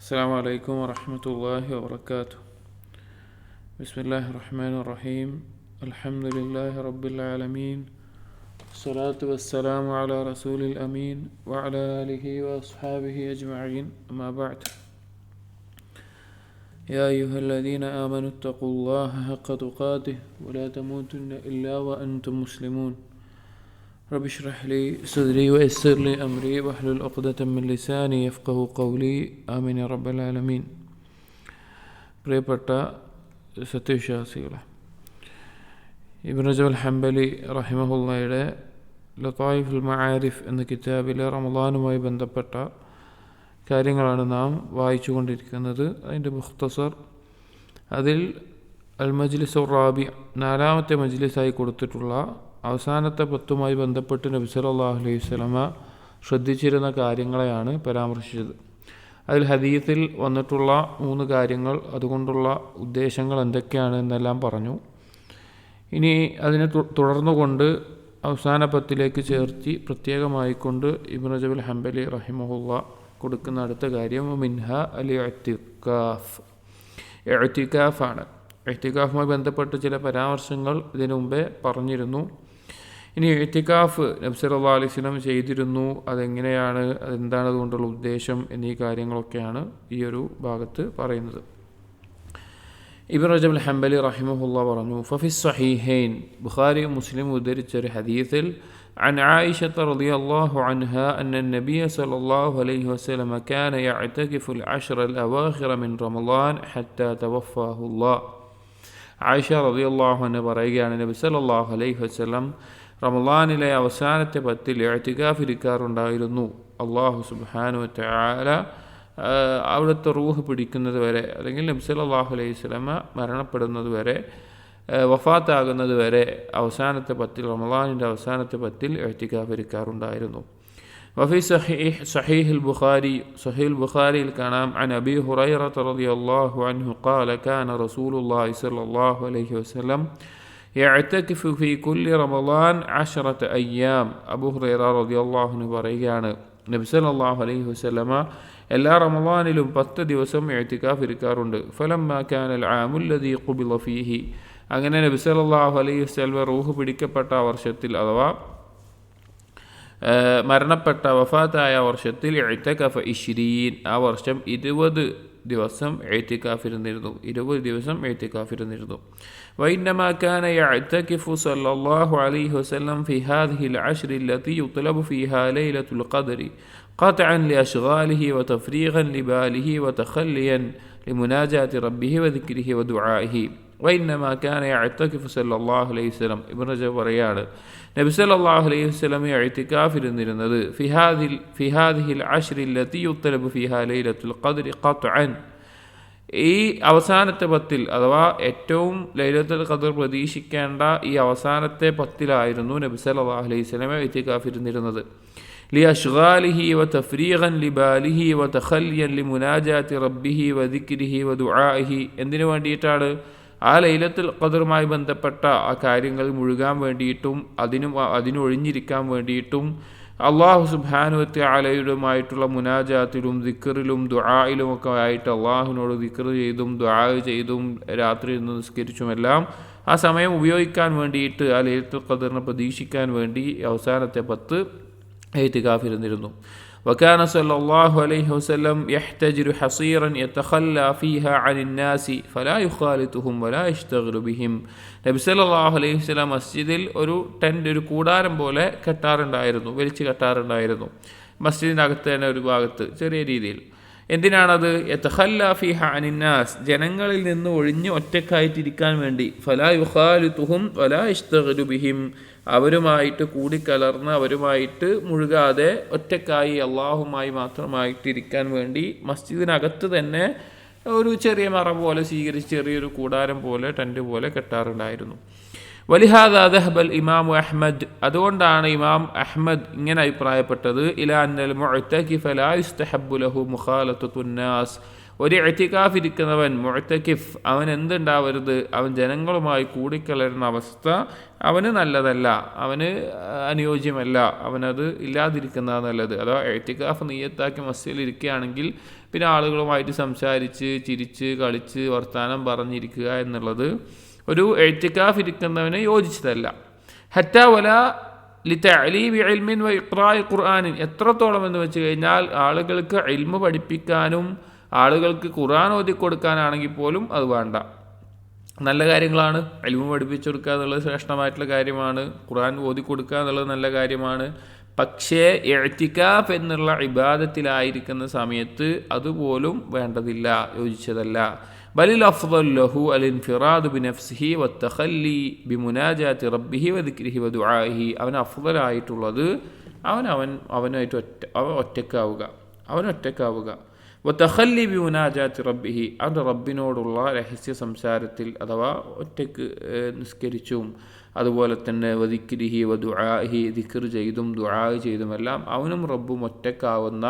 السلام عليكم ورحمة الله وبركاته. بسم الله الرحمن الرحيم. الحمد لله رب العالمين، الصلاة والسلام على رسول الأمين وعلى آله وأصحابه أجمعين، أما بعد. يا أيها الذين آمنوا اتقوا الله حق تقاته ولا تموتن إلا وأنتم مسلمون. رب اشرح لي صدري ويسر لي أمري واحلل عقدة من لساني يفقهوا قولي آمين يا رب العالمين. പ്രിയപ്പെട്ട സത്യവിശ്വാസികളെ, ഇബ്നു റജബ് അൽ ഹംബലി റഹിമഹുള്ളയുടെ ലതായിഫുൽ മആരിഫ് എന്ന കിതാബിലെ റമളാനുമായി ബന്ധപ്പെട്ട കാര്യങ്ങളാണ് നാം വായിച്ചു കൊണ്ടിരിക്കുന്നത്. അതിൻ്റെ മുഖ്തസർ, അതിൽ അൽ മജ്ലിസ് റാബി, നാലാമത്തെ മജ്ലിസായി കൊടുത്തിട്ടുള്ള അവസാനത്തെ 10 ബന്ധപ്പെട്ട് നബി സല്ലല്ലാഹു അലൈഹി വസല്ലമ ശ്രദ്ധിച്ചിരുന്ന കാര്യങ്ങളെയാണ് പരാമർശിച്ചത്. അതിൽ ഹദീസിൽ വന്നിട്ടുള്ള 3 കാര്യങ്ങൾ, അതുകൊണ്ടുള്ള ഉദ്ദേശങ്ങൾ എന്തൊക്കെയാണ് എന്നെല്ലാം പറഞ്ഞു. ഇനി അതിനെ തുടർന്നുകൊണ്ട് അവസാന 10 ചേർത്തി പ്രത്യേകമായിക്കൊണ്ട് ഇബ്നു റജബ് അൽ ഹംബലി റഹിമഹുള്ള കൊടുക്കുന്ന അടുത്ത കാര്യം മിൻഹ അൽ ഇഅ്തികാഫാണ്. ഇഅ്തികാഫുമായി ബന്ധപ്പെട്ട് ചില പരാമർശങ്ങൾ ഇതിനു മുമ്പേ പറഞ്ഞിരുന്നു. ഇനി ഇഅ്തികാഫ് നബി സല്ലല്ലാഹു അലൈഹി വസല്ലം ചെയ്തിരുന്നു, അതെങ്ങനെയാണ്, അതെന്താണ് അതുകൊണ്ടുള്ള ഉദ്ദേശം എന്നീ കാര്യങ്ങളൊക്കെയാണ് ഈ ഒരു ഭാഗത്ത് പറയുന്നത്. ഇബ്നു റജബ് അൽ ഹംബലി റഹിമഹുല്ലാ പറഞ്ഞു, ഫഫി സ്വഹീഹൈൻ, ബുഖാരി മുസ്ലിം ഉദ്ധരിച്ച ഒരു ഹദീസിൽ عن عائشة رضي الله عنها أن النبي صلى الله عليه وسلم كان يعتكف العشر الأواخر من رمضان حتى توفاه الله. ആയിഷ റളിയല്ലാഹു അൻഹ പറയുകയാണ്, നബി സല്ലല്ലാഹു അലൈഹി വസല്ലം റമളാനിലെ അവസാനത്തെ 10 ഇഅ്തികാഫ് ഇരിക്കാറുണ്ടായിരുന്നു. അല്ലാഹു സുബ്ഹാനഹു വ തആല അവിടുത്തെ റൂഹ് പിടിക്കുന്നത് വരെ, അല്ലെങ്കിൽ നബി സല്ലല്ലാഹു അലൈഹി വസല്ലമ മരണപ്പെടുന്നത് വരെ, വഫാത്താകുന്നത് വരെ അവസാനത്തെ 10, റമളാനിൻ്റെ അവസാനത്തെ 10 ഇഅ്തികാഫ് ഇരിക്കാറുണ്ടായിരുന്നു. വഫി സഹീഹുൽ ബുഖാരി, സഹീഹുൽ ബുഖാരിയിൽ കാണാം, അൻ അബീ ഹുറൈറ റളിയല്ലാഹു അൻഹു ഖാല കാന റസൂലുള്ളാഹി സ്വല്ലല്ലാഹു അലൈഹി വസല്ലം യഅ്തകിഫു ഫീ കുല്ലി റമളാൻ 10 അയ്യാം. അബൂ ഹുറൈറ റളിയല്ലാഹു അൻഹു പറയുകയാണ്, നബി സല്ലല്ലാഹു അലൈഹി വസല്ലമ എല്ലാ റമളാനിലും 10 ദിവസം ഇഅ്തികാഫ് ഇരിക്കാറുണ്ട്. ഫലമ്മാ കാനൽ ആമുൽ ലദീ ഖുബിള ഫീഹി, അങ്ങനെ നബി സല്ലല്ലാഹു അലൈഹി വസല്ലം റൂഹ് പിടിക്കപ്പെട്ട വർഷത്തിൽ, അഥവാ മരണപ്പെട്ട വഫാത്തായ വർഷത്തിൽ ഇഅ്തകഫ 20, ആ വർഷം 20 ദിവസം ഇഅ്തികാഫിരുന്നിരുന്നു. 20 ദിവസം ഇഅ്തികാഫിരുന്നിരുന്നു. വഇന്നമാ കാന യഅ്തകിഫു സല്ലല്ലാഹു അലൈഹി വസല്ലം ഫി ഹാദിഹിൽ അശ്രി അല്ലതി യുത്ലബു ഫീഹാ ലൈലത്തുൽ ഖദ്രി ഖത്അൻ ലിഅശ്ഗാലിഹി വതഫ്രീഗൻ ലിബാലിഹി വതഖല്ലിയൻ ലിമുനാജാതി റബ്ബിഹി വദിക്രിഹി വദുആഇഹി. വഇന്നമാ കാന യഅ്തകിഫു സല്ലല്ലാഹു അലൈഹി വസല്ലം, ഇബ്നു റജബ് പറയാണ്, നബി സല്ലല്ലാഹു അലൈഹി വസല്ലം ഇഅ്തികാഫിരുന്നിരുന്നത് ഫി ഹാദിഹിൽ അശ്രി അല്ലതി യുത്ലബു ഫീഹാ ലൈലത്തുൽ ഖദ്രി ഖത്അൻ, ഈ അവസാനത്തെ 10, അഥവാ ഏറ്റവും ലൈലത്തുൽ ഖദ്ർ പ്രതീക്ഷിക്കേണ്ട ഈ അവസാനത്തെ 10 നബി സല്ലല്ലാഹു അലൈഹി വസല്ലം ഇഅ്തികാഫിരുന്നിരുന്നത്. ലിഅശ്ഗാലിഹി വതഫ്രീഗൻ ലിബാലിഹി വതഖല്ലിയൻ ലിമുനാജാതി റബ്ബിഹി വദിക്രിഹി വദുആഇഹി, എന്തിനു വേണ്ടിയിട്ടാണ്? ആ ലൈലത്തുൽ ഖദ്റുമായി ബന്ധപ്പെട്ട ആ കാര്യങ്ങൾ മുഴുകാൻ വേണ്ടിയിട്ടും അതിനൊഴിഞ്ഞിരിക്കാൻ വേണ്ടിയിട്ടും അള്ളാഹു സുബ്ഹാനഹു വ തആലയുമായിട്ടുള്ള മുനാജാത്തിലും ദിക്റിലും ദുആയിലും ഒക്കെ ആയിട്ട് അള്ളാഹുവിനോട് ദിക്ർ ചെയ്തും ദുആ ചെയ്തും രാത്രി നിന്ന് നിസ്കരിച്ചുമെല്ലാം ആ സമയം ഉപയോഗിക്കാൻ വേണ്ടിയിട്ട്, ആ ലൈലത്തുൽ ഖദ്റിനെ പ്രതീക്ഷിക്കാൻ വേണ്ടി അവസാനത്തെ 10 ഇഅ്തികാഫിരുന്നിരുന്നു. وكان صلى الله عليه وسلم يحتجر حصيرا يتخلى فيها عن الناس فلا يخالطهم ولا يشتغل بهم. നബി സല്ലല്ലാഹു അലൈഹി വസല്ലം മസ്ജിദിൽ ഒരു ടെന്റ്, ഒരു കൂടാരം പോലെ കെട്ടാറുണ്ടായിരുന്നു, വലിച്ചു കെട്ടാറുണ്ടായിരുന്നു. മസ്ജിദിനകത്ത് തന്നെ ഒരു ഭാഗത്ത് ചെറിയ രീതിയിൽ. എന്തിനാണത്? യതഖല്ലാ ഫീഹ അനിന്നാസ്, ജനങ്ങളിൽ നിന്ന് ഒഴിഞ്ഞ് ഒറ്റക്കായിട്ടിരിക്കാൻ വേണ്ടി. ഫലാ യുഖാലിതുഹും വലാ യശ്തഗിലു ബിഹിം, അവരുമായിട്ട് കൂടിക്കലർന്ന് അവരുമായിട്ട് മുഴുകാതെ ഒറ്റക്കായി അള്ളാഹുമായി മാത്രമായിട്ടിരിക്കാൻ വേണ്ടി മസ്ജിദിനകത്ത് തന്നെ ഒരു ചെറിയ മറ പോലെ സ്വീകരിച്ച് ചെറിയൊരു കൂടാരം പോലെ, ടെന്റ് പോലെ കെട്ടാറുണ്ടായിരുന്നു. വലിഹാദാ ദഹബൽ ഇമാമു അഹ്മദ്, അതുകൊണ്ടാണ് ഇമാം അഹ്മദ് ഇങ്ങനെ അഭിപ്രായപ്പെട്ടത്, ഇലാ അന്നൽ മുഅ്തകിഫ ലാ യുസ്തഹബ്ബു ലഹു മുഖാലത്തുൻ നാസ് ഒരു ഇഅ്തികാഫ് ഇരിക്കുന്നവൻ മുഅ്തകിഫ് അവൻ എന്തുണ്ടാവരുത്, അവൻ ജനങ്ങളുമായി കൂടിക്കലരുന്ന അവസ്ഥ അവന് നല്ലതല്ല, അവന് അനുയോജ്യമല്ല, അവനത് ഇല്ലാതിരിക്കുന്നതാണ് നല്ലത്. അഥവാ ഇഅ്തികാഫ് നിയ്യത്താക്കി മസ്ജിദിൽ ഇരിക്കുകയാണെങ്കിൽ പിന്നെ ആളുകളുമായിട്ട് സംസാരിച്ച് ചിരിച്ച് കളിച്ച് വർത്തമാനം പറഞ്ഞിരിക്കുക എന്നുള്ളത് ഒരു ഇഅ്തികാഫ് ഇരിക്കുന്നവന് യോജിച്ചതല്ല. ഹത്താ വല ലിതഅലീമി ഇൽമിൻ വ ഇഖ്റാഇ ഖുർആനിൻ, എത്രത്തോളം എന്ന് വെച്ച് കഴിഞ്ഞാൽ ആളുകൾക്ക് ഇൽമ് പഠിപ്പിക്കാനും ആളുകൾക്ക് ഖുർആൻ ഓതി കൊടുക്കാനാണെങ്കിൽ പോലും അത് വേണ്ട. നല്ല കാര്യങ്ങളാണ്, ഇൽമ് പഠിപ്പിച്ചു കൊടുക്കുക എന്നുള്ളത് ശ്രേഷ്ഠമായിട്ടുള്ള കാര്യമാണ്, ഖുർആൻ ഓതി കൊടുക്കുക എന്നുള്ളത് നല്ല കാര്യമാണ്. പക്ഷേ ഇഅ്തികാഫ് എന്നുള്ള ഇബാദത്തിലായിരിക്കുന്ന സമയത്ത് അതുപോലും വേണ്ടതില്ല, യോജിച്ചതല്ല. ബലിൽ അഫ്ളൽ ലഹു അൽ ഇൻഫിറാദു ബിനഫ്സിഹി വത്തഖല്ലി ബിമുനാജാതി റബ്ബിഹി വദിക്രിഹി വദുആഇഹി, അവൻ അഫ്ളലായിട്ടുള്ളത് ഒറ്റക്കാവുക. വത്തഖല്ലി ബിമുനാജാതി റബ്ബിഹി, അവൻ്റെ റബ്ബിനോടുള്ള രഹസ്യ സംസാരത്തിൽ അഥവാ ഒറ്റക്ക് നിസ്കരിച്ചും അതുപോലെ തന്നെ വദിക്രിഹി വദുആഇഹി, ദിക്ർ ചെയ്തും ദുആ ചെയ്തുമെല്ലാം അവനും റബ്ബും ഒറ്റക്കാവുന്ന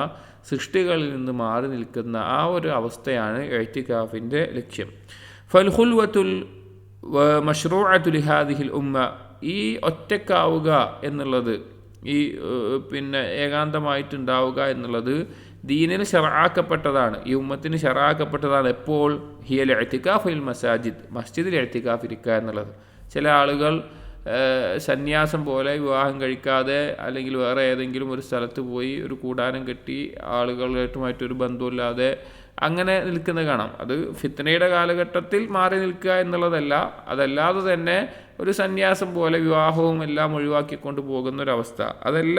സൃഷ്ടികളിൽ നിന്ന് മാറി നിൽക്കുന്ന ആ ഒരു അവസ്ഥയാണ് ഇഅ്തികാഫിൻ്റെ ലക്ഷ്യം. ഫൽ ഖുൽവത്തുൽ മശ്റൂഅത്തു ലിഹാദിഹിൽ ഉമ്മ, ഈ ഒറ്റക്കാവുക എന്നുള്ളത്, ഈ ഏകാന്തമായിട്ടുണ്ടാവുക എന്നുള്ളത് ദീനിന് ശറഅാക്കപ്പെട്ടതാണ്, ഈ ഉമ്മത്തിന് ശറഅാക്കപ്പെട്ടതാണ്. എപ്പോൾ? ഹിയൽ ഇഅ്തികാഫ് ഫിൽ മസാജിദ്, മസ്ജിദിൽ ഇഅ്തികാഫ് ഇരിക്കുക എന്നുള്ളത്. ചില ആളുകൾ സന്യാസം പോലെ വിവാഹം കഴിക്കാതെ അല്ലെങ്കിൽ വേറെ ഏതെങ്കിലും ഒരു സ്ഥലത്ത് പോയി ഒരു കൂടാരം കെട്ടി ആളുകളുമായിട്ടൊരു ബന്ധമില്ലാതെ അങ്ങനെ നിൽക്കുന്നത് കാണാം. അത് ഫിത്നയുടെ കാലഘട്ടത്തിൽ മാറി നിൽക്കുക എന്നുള്ളതല്ല, അതല്ലാതെ തന്നെ ഒരു സന്യാസം പോലെ വിവാഹവും എല്ലാം ഒഴിവാക്കിക്കൊണ്ട് പോകുന്ന ഒരവസ്ഥ, അതല്ല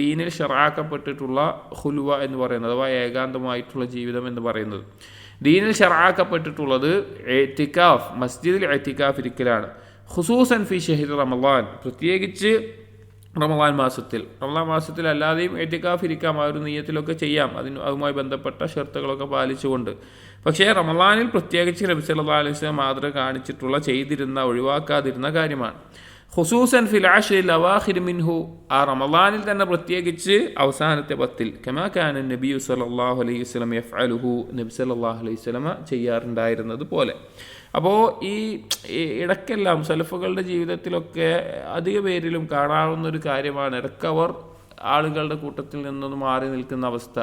ദീനിൽ ശറഅാക്കപ്പെട്ടിട്ടുള്ള ഖുൽവ എന്ന് പറയുന്നത്, അഥവാ ഏകാന്തമായിട്ടുള്ള ജീവിതം എന്ന് പറയുന്നത്. ദീനിൽ ശറഅാക്കപ്പെട്ടിട്ടുള്ളത് ഇഅ്തികാഫ്, മസ്ജിദിൽ ഇഅ്തികാഫ് ഇരിക്കലാണ്. ഖുസൂസൻ ഫി ഷഹ്രി റമളാൻ, പ്രത്യേകിച്ച് റമളാൻ മാസത്തിൽ അല്ലാതെയും ഇഅ്തികാഫ് ഇരിക്കാം, ആ ഒരു നിയ്യത്തിലൊക്കെ ചെയ്യാം, അതുമായി ബന്ധപ്പെട്ട ഷർത്തുകളൊക്കെ പാലിച്ചുകൊണ്ട്. പക്ഷേ റമളാനിൽ പ്രത്യേകിച്ച് നബി സല്ലല്ലാഹു അലൈഹി വസല്ലം മാതൃക കാണിച്ചിട്ടുള്ള ചെയ്തിരുന്ന ഒഴിവാക്കാതിരുന്ന കാര്യമാണ്. ഖുസൂസൻ ഫിൽ അശ്റിൽ അവാഖിർ മിൻഹു, ആ റമളാനിൽ തന്നെ പ്രത്യേകിച്ച് അവസാനത്തെ 10 കമാ കാന നബി സല്ലല്ലാഹു അലൈഹി വസല്ലം യഫ്അലുഹു, നബി സല്ലല്ലാഹു അലൈഹി വസല്ലം ചെയ്യാറുണ്ടായിരുന്നത് പോലെ. അപ്പോൾ ഈ ഇടയ്ക്കെല്ലാം സലഫുകളുടെ ജീവിതത്തിലൊക്കെ അധിക പേരിലും കാണാവുന്നൊരു കാര്യമാണ് ഇടയ്ക്കവർ ആളുകളുടെ കൂട്ടത്തിൽ നിന്നൊന്ന് മാറി നിൽക്കുന്ന അവസ്ഥ.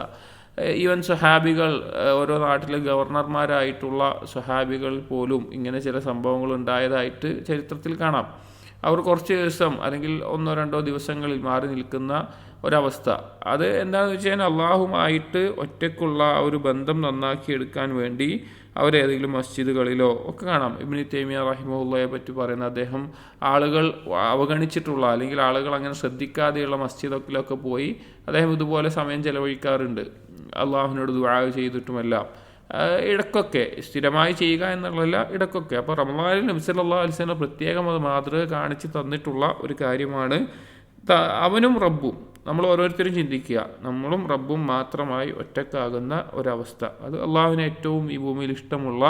ഈവൻ സ്വഹാബികൾ, ഓരോ നാട്ടിലെ ഗവർണർമാരായിട്ടുള്ള സ്വഹാബികൾ പോലും ഇങ്ങനെ ചില സംഭവങ്ങൾ ഉണ്ടായതായിട്ട് ചരിത്രത്തിൽ കാണാം. അവർ കുറച്ച് ദിവസം അല്ലെങ്കിൽ 1-2 ദിവസങ്ങളിൽ മാറി നിൽക്കുന്ന ഒരവസ്ഥ. അത് എന്താണെന്ന് വെച്ച് കഴിഞ്ഞാൽ അള്ളാഹുമായിട്ട് ഒറ്റയ്ക്കുള്ള ഒരു ബന്ധം നന്നാക്കിയെടുക്കാൻ വേണ്ടി അവരേതെങ്കിലും മസ്ജിദുകളിലോ ഒക്കെ കാണാം. ഇബ്നു തൈമിയ റഹിമഹുള്ളയെ പറ്റി പറയുന്ന അദ്ദേഹം ആളുകൾ അവഗണിച്ചിട്ടുള്ള അല്ലെങ്കിൽ ആളുകൾ അങ്ങനെ ശ്രദ്ധിക്കാതെയുള്ള മസ്ജിദൊക്കെ പോയി അദ്ദേഹം ഇതുപോലെ സമയം ചെലവഴിക്കാറുണ്ട്, അള്ളാഹുവിനോട് ദുആ ചെയ്തിട്ടുമെല്ലാം. ഇടയ്ക്കൊക്കെ, സ്ഥിരമായി ചെയ്യുക എന്നുള്ളതല്ല, ഇടയ്ക്കൊക്കെ. അപ്പോൾ റമളാനിൽ നബി സല്ലല്ലാഹു അലൈഹി വസല്ലം പ്രത്യേകം അത് മാതൃക കാണിച്ച് തന്നിട്ടുള്ള ഒരു കാര്യമാണ്. അവനും റബ്ബും, നമ്മൾ ഓരോരുത്തരും ചിന്തിക്കുക, നമ്മളും റബ്ബും മാത്രമായി ഒറ്റക്കാകുന്ന ഒരവസ്ഥ, അത് അള്ളാഹുവിന് ഏറ്റവും ഈ ഭൂമിയിൽ ഇഷ്ടമുള്ള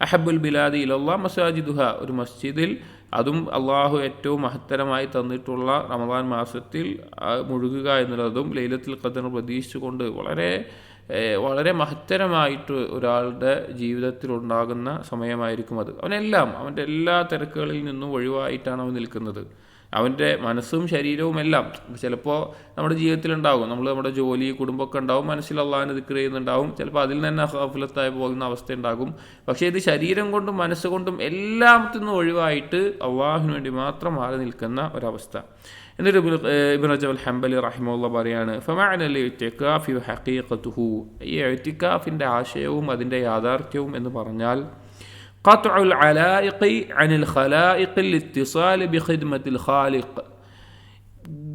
അഹബ്ബുൽ ബിലാദി ഇലല്ലാഹ് മസാജിദുഹ, ഒരു മസ്ജിദിൽ, അതും അള്ളാഹു ഏറ്റവും മഹത്തരമായി തന്നിട്ടുള്ള റമളാൻ മാസത്തിൽ മുഴുകുക എന്നുള്ളതും ലൈലത്തുൽ ഖദ്ർ പ്രതീക്ഷിച്ചുകൊണ്ട് വളരെ മഹത്തരമായിട്ട് ഒരാളുടെ ജീവിതത്തിൽ ഉണ്ടാകുന്ന സമയമായിരിക്കും അത്. അവൻ്റെ എല്ലാ തിരക്കുകളിൽ നിന്നും ഒഴിവായിട്ടാണ് അവൻ നിൽക്കുന്നത്. അവൻ്റെ മനസ്സും ശരീരവും എല്ലാം ചിലപ്പോൾ നമ്മുടെ ജീവിതത്തിലുണ്ടാകും. നമ്മുടെ ജോലി, കുടുംബമൊക്കെ ഉണ്ടാവും, മനസ്സിൽ അള്ളാഹിനെ ദിക്ർ ചെയ്യുന്നുണ്ടാവും, ചിലപ്പോൾ അതിൽ തന്നെ ഗഫലത്തായി പോകുന്ന അവസ്ഥ ഉണ്ടാകും. പക്ഷേ ഇത് ശരീരം കൊണ്ടും മനസ്സുകൊണ്ടും എല്ലാത്തിൽ നിന്നും ഒഴിവായിട്ട് അള്ളാഹുവിന് വേണ്ടി മാത്രം മാറി നിൽക്കുന്ന ഒരവസ്ഥ. എന്നിട്ട് ഇബ്നു റജബ് അൽ ഹംബലി റഹിമഹുല്ലാഹ് പറയാണ്, ഫമഅനൽ ഇഅ്തികാഫി ഹഖീഖതുഹു, ഈ ഇഅ്തികാഫിൻ്റെ ആശയവും അതിൻ്റെ യാഥാർത്ഥ്യവും എന്ന് പറഞ്ഞാൽ ഖത്ഉൽ അലായിഖി അനിൽ ഖലായിഖിൽ ഇത്തിസാൽ ബിഖിദ്മത്തിൽ ഖാലിഖ്,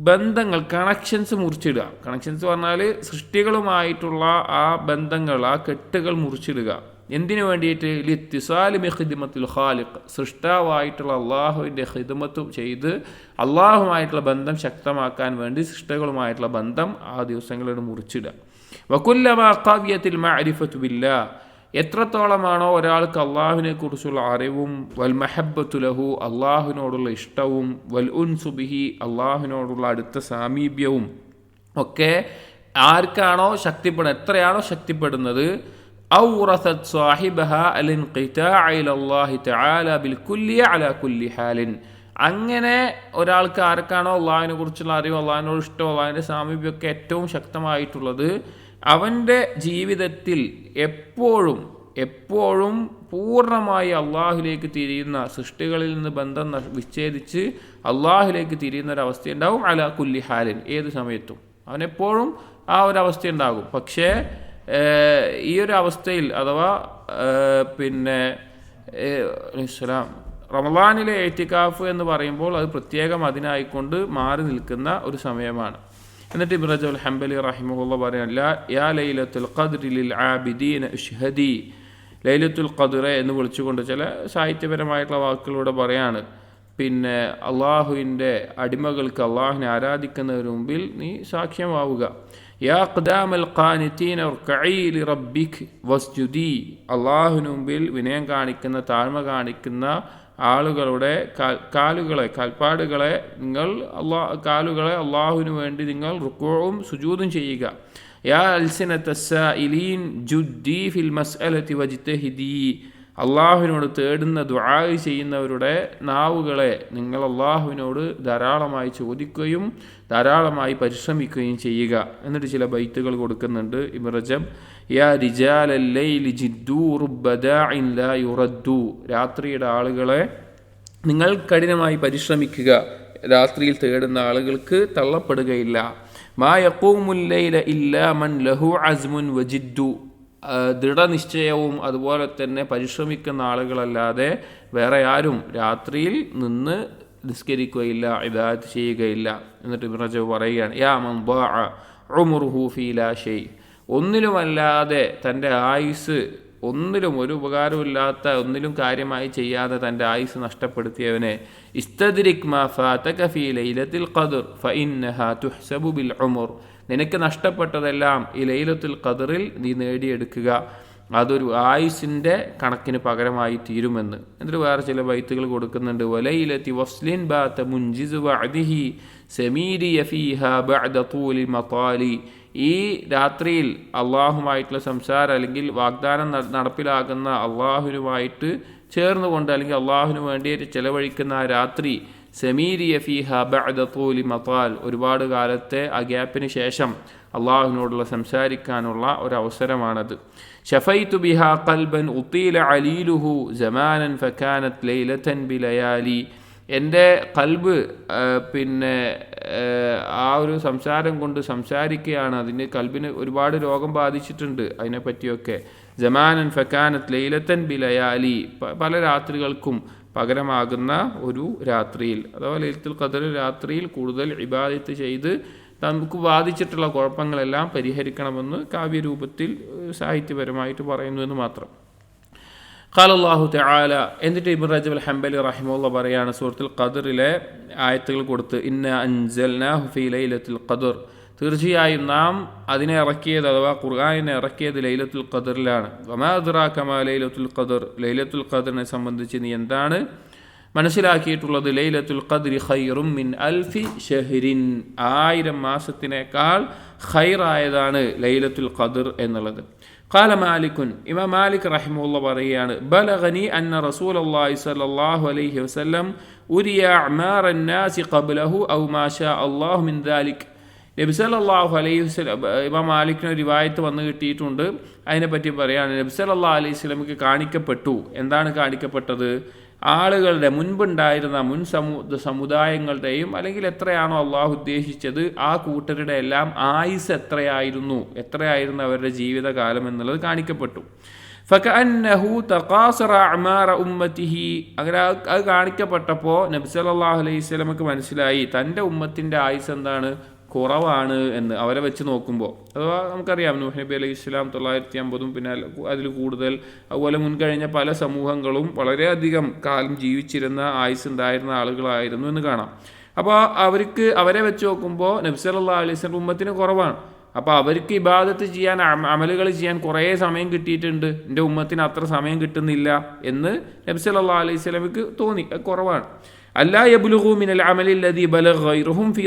ബന്ധങ്ങൾ, കണക്ഷൻസ് മുറിച്ചിടുക. കണക്ഷൻസ് പറഞ്ഞാൽ സൃഷ്ടികളുമായിട്ടുള്ള ആ ബന്ധങ്ങൾ, ആ കെട്ടുകൾ മുറിച്ചിടുക. എന്തിനു വേണ്ടിയിട്ട്? ലിത്തിസാൽ ബിഖിദ്മത്തിൽ ഖാലിഖ്, സൃഷ്ടാവായിട്ടുള്ള അള്ളാഹുവിൻ്റെ ഖിദ്മത്തും ചെയ്ത് അള്ളാഹുമായിട്ടുള്ള ബന്ധം ശക്തമാക്കാൻ വേണ്ടി സൃഷ്ടികളുമായിട്ടുള്ള ബന്ധം ആ ദിവസങ്ങളിൽ മുറിച്ചിടുക. വകുല്ലമാ ഖവിയത്തിൽ മഅരിഫത്തു ബില്ലാഹ്, എത്രത്തോളമാണോ ഒരാൾക്ക് അള്ളാഹുവിനെ കുറിച്ചുള്ള അറിവും, വൽ മഹബ്ബത്തു ലഹു, അള്ളാഹുവിനോടുള്ള ഇഷ്ടവും, വൽ ഉൻസു ബിഹി, അള്ളാഹുവിനോടുള്ള അടുത്ത സാമീപ്യവും ഒക്കെ ആർക്കാണോ എത്രയാണോ ശക്തിപ്പെടുന്നത്, أورثت صاحبها الانقطاع إلى الله تعالى بالكلية على كل حال. അങ്ങനെ ഒരാൾക്ക് ആർക്കാണോ അള്ളാഹിനെ കുറിച്ചുള്ള അറിവ്, അള്ളാഹിനോട് ഇഷ്ടം, അള്ളാഹിൻ്റെ സാമീപ്യമൊക്കെ ഏറ്റവും ശക്തമായിട്ടുള്ളത്, അവൻ്റെ ജീവിതത്തിൽ എപ്പോഴും പൂർണ്ണമായി അള്ളാഹുലേക്ക് തിരിയുന്ന, സൃഷ്ടികളിൽ നിന്ന് ബന്ധം വിച്ഛേദിച്ച് അള്ളാഹുലേക്ക് തിരിയുന്ന ഒരവസ്ഥയുണ്ടാവും. അലാ കുല്ലി ഹാലിൻ, ഏത് സമയത്തും അവനെപ്പോഴും ആ ഒരവസ്ഥ ഉണ്ടാകും. പക്ഷേ ഈ ഒരു അവസ്ഥയിൽ അഥവാ റമളാനിലെ ഇഅ്തികാഫ് എന്ന് പറയുമ്പോൾ അത് പ്രത്യേകം അതിനായിക്കൊണ്ട് മാറി നിൽക്കുന്ന ഒരു സമയമാണ്. എന്നിട്ട് ഇബ്നു റജബ് അൽ ഹംബലി റഹിമഹുല്ലാഹ് പറയാൻ, യാ ലൈലത്തുൽ ഖദ്രി ലിൽ ആബിദീന ഉശ്ഹദി, ലൈലത്തുൽ ഖദ്ർ എന്ന് വിളിച്ചുകൊണ്ട് ചില സാഹിത്യപരമായിട്ടുള്ള വാക്കുകളിലൂടെ പറയാണ്, അള്ളാഹുവിൻ്റെ അടിമകൾക്ക്, അള്ളാഹുവിനെ ആരാധിക്കുന്നതിന് മുമ്പിൽ നീ സാക്ഷ്യമാവുക. യാ ഖദാമൽ ഖാനിതീന ഉർകഈ ലിറബ്ബിക് വസ്ജുദി, അള്ളാഹുവിന് മുമ്പിൽ വിനയം കാണിക്കുന്ന, താഴ്മ കാണിക്കുന്ന ആളുകളുടെ കാൽപ്പാടുകളെ നിങ്ങൾ അള്ളാഹുവിന് വേണ്ടി നിങ്ങൾ റുക്കൂഉം സുജൂദും ചെയ്യുക. യാ അൽസിനത്തസ്സായിലീൻ ജുദ്ദി ഫിൽ മസ്അലതി വജ്തഹിദി, അള്ളാഹുവിനോട് തേടുന്ന ദുആ ചെയ്യുന്നവരുടെ നാവുകളെ നിങ്ങൾ അള്ളാഹുവിനോട് ധാരാളമായി ചോദിക്കുകയും ധാരാളമായി പരിശ്രമിക്കുകയും ചെയ്യുക. എന്നിട്ട് ചില ബൈത്തുകൾ കൊടുക്കുന്നുണ്ട് ഇബ്നു റജബ്. യാ റിജാലൽ ലൈലി ജിദ്ദു റുബ്ബ ദാഇൻ ലാ യുറദ്ദു, രാത്രിയുടെ ആളുകളെ നിങ്ങൾ കഠിനമായി പരിശ്രമിക്കുക, രാത്രിയിൽ തേടുന്ന ആളുകൾക്ക് തള്ളപ്പെടുകയില്ല. മാ യഖൂമുൽ ലൈല ഇല്ലാ മൻ ലഹു അസ്മുൻ വജിദ്ദു, ദൃഢനിശ്ചയവും അതുപോലെ തന്നെ പരിശ്രമിക്കുന്ന ആളുകളല്ലാതെ വേറെ ആരും രാത്രിയിൽ നിന്ന് നിസ്കരിക്കുകയില്ല, ഇബാദത്ത് ചെയ്യുകയില്ല. എന്നിട്ട് ഇബ്നു റജബ് പറയുകയാണ്, യാ മൻ ളാഅ ഉംറുഹു ഫീ ലാ ഷൈ, ഒന്നിലുമല്ലാതെ തൻ്റെ ആയുസ്, ഒന്നിലും ഒരു ഉപകാരമില്ലാത്ത, ഒന്നിലും കാര്യമായി ചെയ്യാതെ തൻ്റെ ആയുസ് നഷ്ടപ്പെടുത്തിയവനെ, ഇസ്തദ്രിക് മാ ഫാതക ഫീ ലൈലത്തിൽ ഖദ്ർ ഫഇന്നഹാ തുഹ്സബു ബിൽ ഉമർ, നിനക്ക് നഷ്ടപ്പെട്ടതെല്ലാം ഈ ലൈലത്തുൽ ഖദ്റിൽ നീ നേടിയെടുക്കുക, അതൊരു ആയുസിൻ്റെ കണക്കിന് പകരമായി തീരുമെന്ന്. എന്നിട്ട് വേറെ ചില ബൈത്തുകൾ കൊടുക്കുന്നുണ്ട്. വലൈലത്തി വസ്ലിൻ ബാത മുൻജിസ് വഅദിഹി സമീരിയ ഫീഹാ ബഅദ തൂലി മതാലി, ഈ രാത്രിയിൽ അള്ളാഹുമായിട്ടുള്ള സംസാരം അല്ലെങ്കിൽ വാഗ്ദാനം നടപ്പിലാകുന്ന, അള്ളാഹുവിനുമായിട്ട് ചേർന്നുകൊണ്ട് അല്ലെങ്കിൽ അള്ളാഹുവിന് വേണ്ടി ചെലവഴിക്കുന്ന ആ രാത്രി, സമീരിയ ഫീഹ ബഅദ തൂലി മതാൽ, ഒരുപാട് കാലത്തെ ആ ഗ്യാപ്പിന് ശേഷം അള്ളാഹുവിനോടുള്ള സംസാരിക്കാനുള്ള ഒരവസരമാണത്. ഷഫൈതു ബിഹാ ഖൽബൻ ഉത്തീല അലീലുഹു സമാനൻ ഫകാനത് ലൈലതൻ ബിലയാലി, എൻ്റെ കൽബ് ആ ഒരു സംസാരം കൊണ്ട് സംസാരിക്കുകയാണ്, അതിന് കൽബിന് ഒരുപാട് രോഗം ബാധിച്ചിട്ടുണ്ട്, അതിനെപ്പറ്റിയൊക്കെ. സമാനൻ ഫകാനത് ലൈലതൻ ബിലയാലി, പല രാത്രികൾക്കും പകരമാകുന്ന ഒരു രാത്രിയിൽ, അഥവാ ലൈലത്തുൽ ഖദ്ർ രാത്രിയിൽ കൂടുതൽ ഇബാദത്ത് ചെയ്ത് നമുക്ക് ബാധിച്ചിട്ടുള്ള കുഴപ്പങ്ങളെല്ലാം പരിഹരിക്കണമെന്ന് കാവ്യരൂപത്തിൽ സാഹിത്യപരമായിട്ട് പറയുന്നു എന്ന് മാത്രം. ഖാല അല്ലാഹു തആല, എന്നിട്ട് ഇബ്നു റജബ് അൽ ഹംബലി റഹിമഹുല്ലാഹ് പറയാണ്, സൂറത്തുൽ ഖദ്റിലെ ആയത്തുകൾ കൊടുത്ത്, ഇന്നാ അൻസൽനാഹു ഫീ ലൈലത്തുൽ ഖദ്ർ, തീർച്ചയായും നാം അതിനെ ഇറക്കിയത്, അഥവാ ഖുർആനിനെ ഇറക്കിയത് ലൈലത്തുൽ ഖദ്റിലാണ്. വമാ അദ്റാക മാ ലൈലത്തുൽ ഖദ്ർ, ലൈലത്തുൽ ഖദ്റിനെ സംബന്ധിച്ച് നീ എന്താണ് മനസ്സിലാക്കിയിട്ടുള്ളത്? ലൈലത്തുൽ ഖദ്രി ഖൈറും മിൻ അൽഫി ഷഹ്രിൻ, 1000 മാസത്തിനേക്കാൾ ഖൈറായതാണ് ലൈലത്തുൽ ഖദ്ർ എന്നുള്ളത്. ഖാല മാലിക്കുൻ, ഇമാം മാലിക് റഹിമഹുല്ലാഹ് പറയുകയാണ്, ബലഗനി അന്ന റസൂലുള്ളാഹി സ്വല്ലല്ലാഹു അലൈഹി വസല്ലം ഉരിയ അഅ്മാറൻ നാസി ഖബ്ലഹു ഔ മാ ഷാ അല്ലാഹു മിൻ ദാലിക്, നബി സല്ലല്ലാഹു അലൈഹി വസല്ലം, ഇമാം മാലിക്കിന് റിവായത്ത് വന്നു കിട്ടിയിട്ടുണ്ട്, അതിനെപ്പറ്റി പറയുകയാണ്. നബി സല്ലല്ലാഹു അലൈഹി വസല്ലമക്ക് കാണിക്കപ്പെട്ടു. എന്താണ് കാണിക്കപ്പെട്ടത്? ആളുകളുടെ മുൻപുണ്ടായിരുന്ന മുൻ സമുദായങ്ങളുടെയും അല്ലെങ്കിൽ എത്രയാണോ അള്ളാഹു ഉദ്ദേശിച്ചത് ആ കൂട്ടരുടെ എല്ലാം ആയുസ് എത്രയായിരുന്നു അവരുടെ ജീവിതകാലം എന്നുള്ളത് കാണിക്കപ്പെട്ടു. ഫകഅന്നഹു തഖാസറ അഅ്മാറ ഉമ്മത്തിഹി, അങ്ങനെ അത് കാണിക്കപ്പെട്ടപ്പോൾ നബി സല്ലല്ലാഹു അലൈഹി വസല്ലമക്ക് മനസ്സിലായി തൻ്റെ ഉമ്മത്തിൻ്റെ ആയുസ് എന്താണ്, കുറവാണ് എന്ന് അവരെ വെച്ച് നോക്കുമ്പോൾ. അഥവാ നമുക്കറിയാം നൂഹ് നബി അലൈഹി ഇസ്ലാം 950 പിന്നെ അതിൽ കൂടുതൽ, അതുപോലെ മുൻകഴിഞ്ഞ പല സമൂഹങ്ങളും വളരെയധികം കാലം ജീവിച്ചിരുന്ന ആയുസ് ഉണ്ടായിരുന്ന ആളുകളായിരുന്നു എന്ന് കാണാം. അപ്പോൾ അവരെ വെച്ച് നോക്കുമ്പോൾ നബി സല്ലല്ലാഹു അലൈഹി വസല്ലം ഉമ്മത്തിന് കുറവാണ്. അപ്പോൾ അവർക്ക് ഇബാദത്ത് ചെയ്യാൻ, അമലുകൾ ചെയ്യാൻ കുറേ സമയം കിട്ടിയിട്ടുണ്ട്, എൻ്റെ ഉമ്മത്തിന് അത്ര സമയം കിട്ടുന്നില്ല എന്ന് നബി സല്ലല്ലാഹു അലൈഹി വസല്ലമക്ക് തോന്നി, കുറവാണ്. അല്ലാ യബ്ലുഗു മിനൽ അമലി അല്ലദീ ബലഗ ഗൈറുഹും ഫീ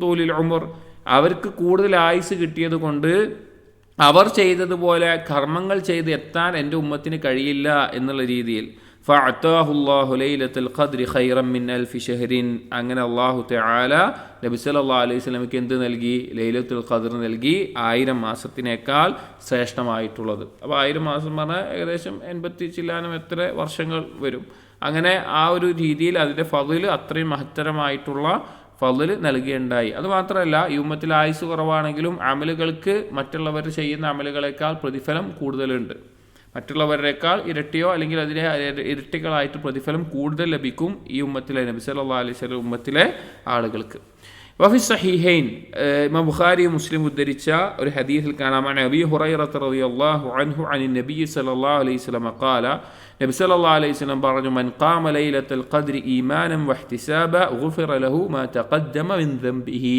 തൂലിൽ ഉമർ, അവർക്ക് കൂടുതൽ ആയുസ് കിട്ടിയത് കൊണ്ട് അവർ ചെയ്തതുപോലെ കർമ്മങ്ങൾ ചെയ്ത് എത്താൻ എൻ്റെ ഉമ്മത്തിന് കഴിയില്ല എന്നുള്ള രീതിയിൽ ഫഅതാഹുല്ലാഹു ലൈലത്തുൽ ഖദ്രി ഖൈറൻ മിൻ അൽഫി ഷഹ്റിൻ, അങ്ങനെ അല്ലാഹു തആല നബി സല്ലല്ലാഹു അലൈഹി വസല്ലമയ്ക്ക് എന്ത് നൽകി? ലൈലത്തുൽ ഖദ്ർ നൽകി, 1000 മാസത്തിനേക്കാൾ ശ്രേഷ്ഠമായിട്ടുള്ളത്. അപ്പോൾ 1000 മാസം പറഞ്ഞാൽ ഏകദേശം 80 ചില്ലാനും എത്ര വർഷങ്ങൾ വരും. അങ്ങനെ ആ ഒരു രീതിയിൽ അതിൻ്റെ ഫളിൽ അത്രയും മഹത്തരമായിട്ടുള്ള ഫളിൽ നൽകുകയുണ്ടായി. അതുമാത്രമല്ല, ഈ ഉമ്മത്തിൽ ആയുസ് കുറവാണെങ്കിലും അമലുകൾക്ക് മറ്റുള്ളവർ ചെയ്യുന്ന അമലുകളേക്കാൾ പ്രതിഫലം കൂടുതലുണ്ട്. മറ്റുള്ളവരേക്കാൾ ഇരട്ടിയോ അല്ലെങ്കിൽ അതിനെ ഇരട്ടികളായിട്ട് പ്രതിഫലം കൂടുതൽ ലഭിക്കും ഈ ഉമ്മത്തിലെ നബി സല്ലല്ലാഹു അലൈഹി വസല്ലം ഉമ്മത്തിലെ ആളുകൾക്ക്. വഫി സഹീഹൈൻ, ഇമാം ബുഖാരി മുസ്ലിം ഉദ്ധരിച്ച ഒരു ഹദീസിൽ കാണാം, അബീ ഹുറൈറത റളിയല്ലാഹു അൻഹു അനി നബി സല്ലല്ലാഹു അലൈഹി വസല്ലം ഖാല, നബി സല്ലല്ലാഹു അലൈഹി വസല്ലം പറഞ്ഞു, മൻ ഖാമ ലൈലത്തുൽ ഖദ്രി ഈമാനൻ വഹ്തിസാബ ഗുഫിറ ലഹു മാ തഖദ്ദമ മിൻ ദംബിഹി.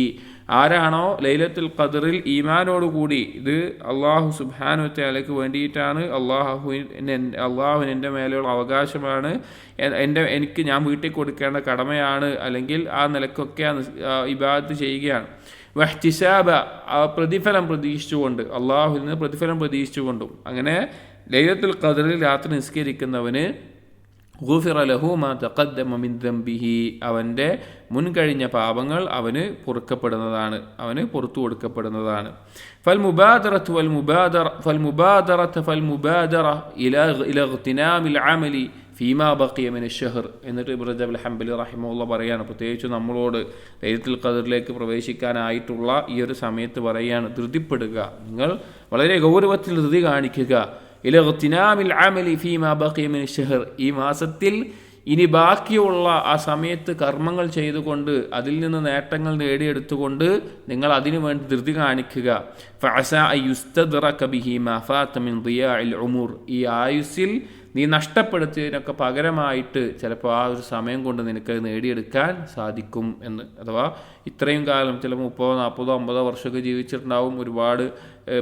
ആരാണോ ലൈലത്തുൽ ഖദ്റിൽ ഈമാനോടുകൂടി, ഇത് അള്ളാഹു സുബ്ഹാനഹു വതആലയ്ക്ക് വേണ്ടിയിട്ടാണ്, അള്ളാഹുവിന് എൻ്റെ മേലെയുള്ള അവകാശമാണ്, എനിക്ക് ഞാൻ വീട്ടിൽ കൊടുക്കേണ്ട കടമയാണ്, അല്ലെങ്കിൽ ആ നിലക്കൊക്കെ ഇബാദത്ത് ചെയ്യുകയാണ്. വഹ്തിസാബ, പ്രതിഫലം പ്രതീക്ഷിച്ചുകൊണ്ട്, അള്ളാഹുവിൽ നിന്ന് പ്രതിഫലം പ്രതീക്ഷിച്ചുകൊണ്ടും, അങ്ങനെ ലൈലത്തുൽ ഖദ്റിൽ രാത്രി നിസ്കരിക്കുന്നവന് ഗുഫിറ ലഹു മാ തഖദ്ദമ മിൻ ദംബിഹി, അവൻ്റെ മുൻകഴിഞ്ഞ പാപങ്ങൾ അവന് പൊറുക്കപ്പെടുന്നതാണ്, അവന് പുറത്തു കൊടുക്കപ്പെടുന്നതാണ്. ഫൽമുബാദറത്തു ഫൽമുബാദറ ഇലാ ഇഗ്തിനാമിൽ അമലി ഫീമാ ബഖിയ മിന ഷഹർ. എന്നിട്ട് ഇബ്നു റജബ് ഹംബലി റഹിമഹുല്ലാഹ് പറയാണ്, പ്രത്യേകിച്ച് നമ്മളോട് ലൈലത്തുൽ ഖദ്റിലേക്ക് പ്രവേശിക്കാനായിട്ടുള്ള ഈ ഒരു സമയത്ത് പറയാണ്, ധൃതിപ്പെടുക, നിങ്ങൾ വളരെ ഗൗരവത്തിൽ ധൃതി കാണിക്കുക. ഇലഗ്തിനാമിൽ അമലി ഫീമാ ബഖിയ മിന ഷഹർ, ഈ മാസത്തിൽ ഇനി ബാക്കിയുള്ള ആ സമയത്ത് കർമ്മങ്ങൾ ചെയ്തുകൊണ്ട് അതിൽ നിന്ന് നേട്ടങ്ങൾ നേടിയെടുത്തുകൊണ്ട് നിങ്ങൾ അതിനു വേണ്ടി ധൃതി കാണിക്കുക. ഫഅസാ അയ്യുസ്തദ്റക ബിഹി മാ ഫാത മിൻ ദിയാഇൽ ഉമൂർ, ഈ ആയുസ്സിൽ നീ നഷ്ടപ്പെടുത്തിയതിനൊക്കെ പകരമായിട്ട് ചിലപ്പോൾ ആ ഒരു സമയം കൊണ്ട് നിനക്ക് നേടിയെടുക്കാൻ സാധിക്കും എന്ന്. അഥവാ ഇത്രയും കാലം ചില 30, 40, 50 വർഷമൊക്കെ ജീവിച്ചിട്ടുണ്ടാവും, ഒരുപാട്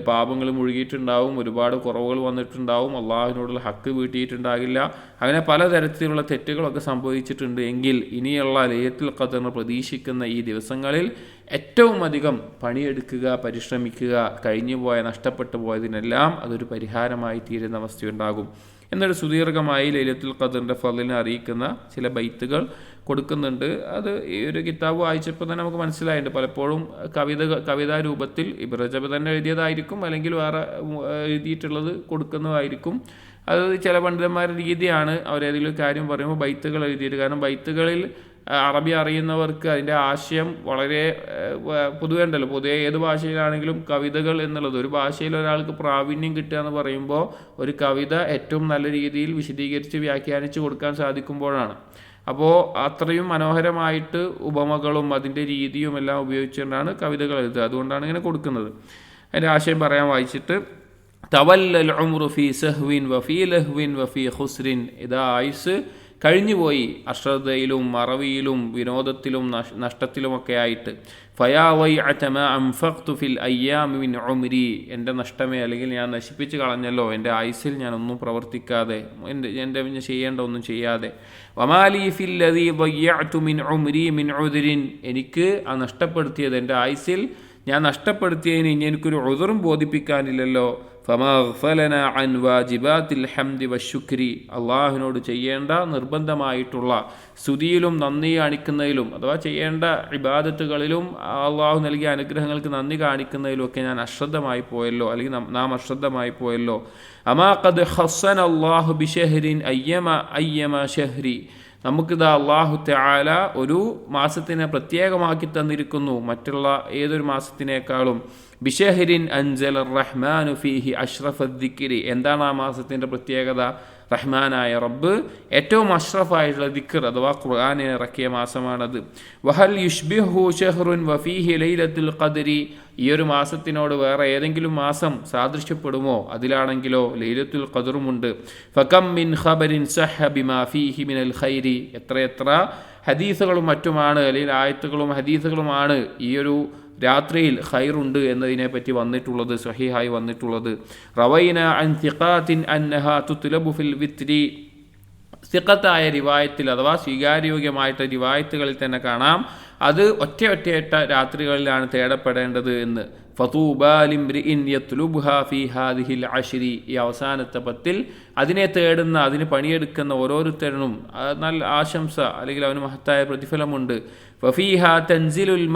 പാപങ്ങൾ മുഴുകിയിട്ടുണ്ടാവും, ഒരുപാട് കുറവുകൾ വന്നിട്ടുണ്ടാവും, അള്ളാഹുവിനോടുള്ള ഹക്ക് വീട്ടിയിട്ടുണ്ടാകില്ല, അങ്ങനെ പലതരത്തിലുള്ള തെറ്റുകളൊക്കെ സംഭവിച്ചിട്ടുണ്ട്. എങ്കിൽ ഇനിയുള്ള ലൈലത്തുൽ ഖദ്റിനെ പ്രതീക്ഷിക്കുന്ന ഈ ദിവസങ്ങളിൽ ഏറ്റവും അധികം പണിയെടുക്കുക, പരിശ്രമിക്കുക, കഴിഞ്ഞുപോയ നഷ്ടപ്പെട്ടു പോയതിനെല്ലാം അതൊരു പരിഹാരമായി തീരുന്ന അവസ്ഥയുണ്ടാകും. എന്നൊരു സുദീർഘമായി ലൈലത്തുൽ ഖദ്റിൻ്റെ ഫളിനെ അറിയിക്കുന്ന ചില ബൈത്തുകൾ കൊടുക്കുന്നുണ്ട്. അത് ഈ ഒരു കിതാബ് വായിച്ചപ്പോൾ തന്നെ നമുക്ക് മനസ്സിലായിട്ടുണ്ട്. പലപ്പോഴും കവിതാ രൂപത്തിൽ ഇബ്നു റജബ് തന്നെ എഴുതിയതായിരിക്കും, അല്ലെങ്കിൽ വേറെ എഴുതിയിട്ടുള്ളത് കൊടുക്കുന്നതായിരിക്കും. അത് ചില പണ്ഡിതന്മാരുടെ രീതിയാണ്, അവരേതെങ്കിലും കാര്യം പറയുമ്പോൾ ബൈത്തുകൾ എഴുതിയിട്ട്. കാരണം ബൈത്തുകളിൽ അറബി അറിയുന്നവർക്ക് അതിൻ്റെ ആശയം വളരെ പൊതുവേ ഉണ്ടല്ലോ. പൊതുവെ ഏത് ഭാഷയിലാണെങ്കിലും കവിതകൾ എന്നുള്ളത്, ഒരു ഭാഷയിൽ ഒരാൾക്ക് പ്രാവീണ്യം കിട്ടുക എന്ന് പറയുമ്പോൾ ഒരു കവിത ഏറ്റവും നല്ല രീതിയിൽ വിശദീകരിച്ച് വ്യാഖ്യാനിച്ച് കൊടുക്കാൻ സാധിക്കുമ്പോഴാണ്. അപ്പോൾ അത്രയും മനോഹരമായിട്ട് ഉപമകളും അതിൻ്റെ രീതിയും എല്ലാം ഉപയോഗിച്ചുകൊണ്ടാണ് കവിതകൾ എഴുതുക. അതുകൊണ്ടാണ് ഇങ്ങനെ കൊടുക്കുന്നത്. അതിൻ്റെ ആശയം പറയാൻ വായിച്ചിട്ട്, തവല്ലൽ ഉംറു ഫീ സഹ്വിൻ വഫീ ലഹ്വിൻ വഫീ ഖുസ്രിൻ, ഇതാ ആയുസ് കഴിഞ്ഞുപോയി അശ്രദ്ധയിലും മറവിയിലും വിനോദത്തിലും നഷ്ടത്തിലുമൊക്കെ ആയിട്ട്. ഫയാ വൈഅത മാ അൻഫഖ്തു ഫിൽ അയ്യാമി മിൻ ഉംരി, എൻ്റെ നഷ്ടമേ, അല്ലെങ്കിൽ ഞാൻ നശിപ്പിച്ച് കളഞ്ഞല്ലോ എൻ്റെ ആയുസ്സിൽ ഞാനൊന്നും പ്രവർത്തിക്കാതെ, എൻ്റെ ചെയ്യേണ്ട ഒന്നും ചെയ്യാതെ. വമാലി ഫിൽ ലദീ ളയ്യഅതു മിൻ ഉംരി മിൻ ഉദ്രിൻ, എനിക്ക് ആ നഷ്ടപ്പെടുത്തിയത്, എൻ്റെ ആയുസ്സിൽ ഞാൻ നഷ്ടപ്പെടുത്തിയതിന് ഇനി എനിക്കൊരു ഉദ്റും ബോധിപ്പിക്കാനില്ലല്ലോ. ഫമഗ്ഫലന അൻ വാജിബാത്തിൽ ഹംദി വശുക്രി, അള്ളാഹുവിനോട് ചെയ്യേണ്ട നിർബന്ധമായിട്ടുള്ള സ്തുതിയിലും നന്ദി കാണിക്കുന്നതിലും, അഥവാ ചെയ്യേണ്ട ഇബാദത്തുകളിലും അള്ളാഹു നൽകിയ അനുഗ്രഹങ്ങൾക്ക് നന്ദി കാണിക്കുന്നതിലും ഒക്കെ ഞാൻ അശ്രദ്ധമായി പോയല്ലോ, അല്ലെങ്കിൽ നാം അശ്രദ്ധമായി പോയല്ലോ. അമാ ഖദ് ഖസ്സന അല്ലാഹു ബിശഹ്രിൻ അയ്യമ ഷഹ്രി, നമുക്കിതാ അല്ലാഹു തആല ഒരു മാസത്തിനെ പ്രത്യേകമാക്കി തന്നിരിക്കുന്നു മറ്റുള്ള ഏതൊരു മാസത്തിനേക്കാളും. ബിഷഹരിൻ അൻസല റഹ്മാനു ഫീഹി അഷ്റഫദ് ദിക്രി, എന്താണ് ആ മാസത്തിൻ്റെ പ്രത്യേകത? റഹ്മാനായ റബ്ബ് ഏറ്റവും അഷ്റഫായിട്ടുള്ള ദിക്ർ അഥവാ ഖുർആനെ ഇറക്കിയ മാസമാണത്. വഹൽ യുഷ്ബിഹു ഷഹ്റുൻ വഫീഹി ലൈലത്തുൽ ഖദ്രി, ഈ ഒരു മാസത്തിനോട് വേറെ ഏതെങ്കിലും മാസം സാദൃശ്യപ്പെടുമോ? അതിലാണെങ്കിലോ ലൈലത്തുൽ ഖദ്റുമുണ്ട്. ഫകം മിൻ ഖബരിൻ സഹ ബിമാ ഫീഹി മിനൽ ഖൈരി, എത്രയെത്ര ഹദീസുകളും മറ്റുമാണ്, അല്ലെങ്കിൽ ആയത്തുകളും ഹദീസുകളുമാണ് ഈ ഒരു രാത്രിയിൽ ഖൈറുണ്ട് എന്നതിനെപ്പറ്റി വന്നിട്ടുള്ളത്, സ്വഹീഹായി വന്നിട്ടുള്ളത്. റവൈന അൻ സിഖാത്തിൻ അന്നഹാ തുത്ലബു ഫിൽ വിത്രി, സിഖത്തായ റിവായത്തിൽ അഥവാ സ്വീകാര്യോഗ്യമായിട്ട് റിവായത്തുകളിൽ തന്നെ കാണാം അത് ഒറ്റ രാത്രികളിലാണ് തേടപ്പെടേണ്ടത് എന്ന്. ഫതൂബാ ലിംറിഇൻ യത്ലുബ്ഹാ ഫീ ഹാദിഹിൽ അശ്രി, ഈ അവസാനത്തെ 10 അതിനെ തേടുന്ന, അതിന് പണിയെടുക്കുന്ന ഓരോരുത്തരും നല്ല ആശംസ അല്ലെങ്കിൽ അവന് മഹത്തായ പ്രതിഫലമുണ്ട്. ഫഫീഹാ തൻസിലുൽ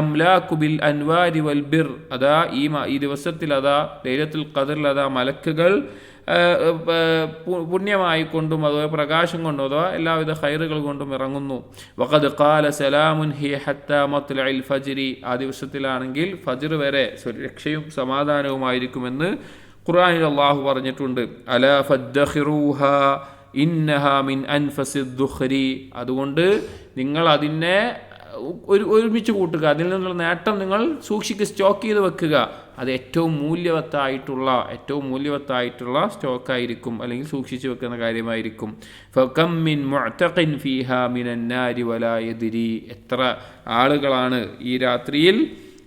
അംലാകു ബിൽ അൻവാരി വൽ ബിർ, അതാ ഈ ദിവസത്തിൽ അതാ ലൈലത്തുൽ ഖദറിൽ അതാ മലക്കുകൾ പുണ്യമായിക്കൊണ്ടും അതുപോലെ പ്രകാശം കൊണ്ടും അഥവാ എല്ലാവിധ ഖൈറുകൾ കൊണ്ടും ഇറങ്ങുന്നു. വഖദ് ഖാല സലാമുൻ ഹിയ ഹത്താ മത്ലഇൽ ഫജ്രി, ആ ദിവസത്തിലാണെങ്കിൽ ഫജ്ർ വരെ രക്ഷയും സമാധാനവുമായിരിക്കുമെന്ന് ഖുർആനിൽ അല്ലാഹു പറഞ്ഞിട്ടുണ്ട്. അലാ ഫദ്ഖിറൂഹാ ഇന്നഹാ മിൻ അൻഫസിദ് ദുഖരി, അതുകൊണ്ട് നിങ്ങൾ അതിനെ ഒരുമിച്ച് കൂട്ടുക, അതിൽ നിന്നുള്ള നേട്ടം നിങ്ങൾ സൂക്ഷിക്കുക, സ്റ്റോക്ക് ചെയ്ത് വെക്കുക. അത് ഏറ്റവും മൂല്യവത്തായിട്ടുള്ള സ്റ്റോക്കായിരിക്കും, അല്ലെങ്കിൽ സൂക്ഷിച്ചു വെക്കുന്ന കാര്യമായിരിക്കും. ഫകം മിൻ മുഅ്തഖിൻ ഫീഹാ മിനൻ നാരി വലാ യദ്രി, എത്ര ആളുകളാണ് ഈ രാത്രിയിൽ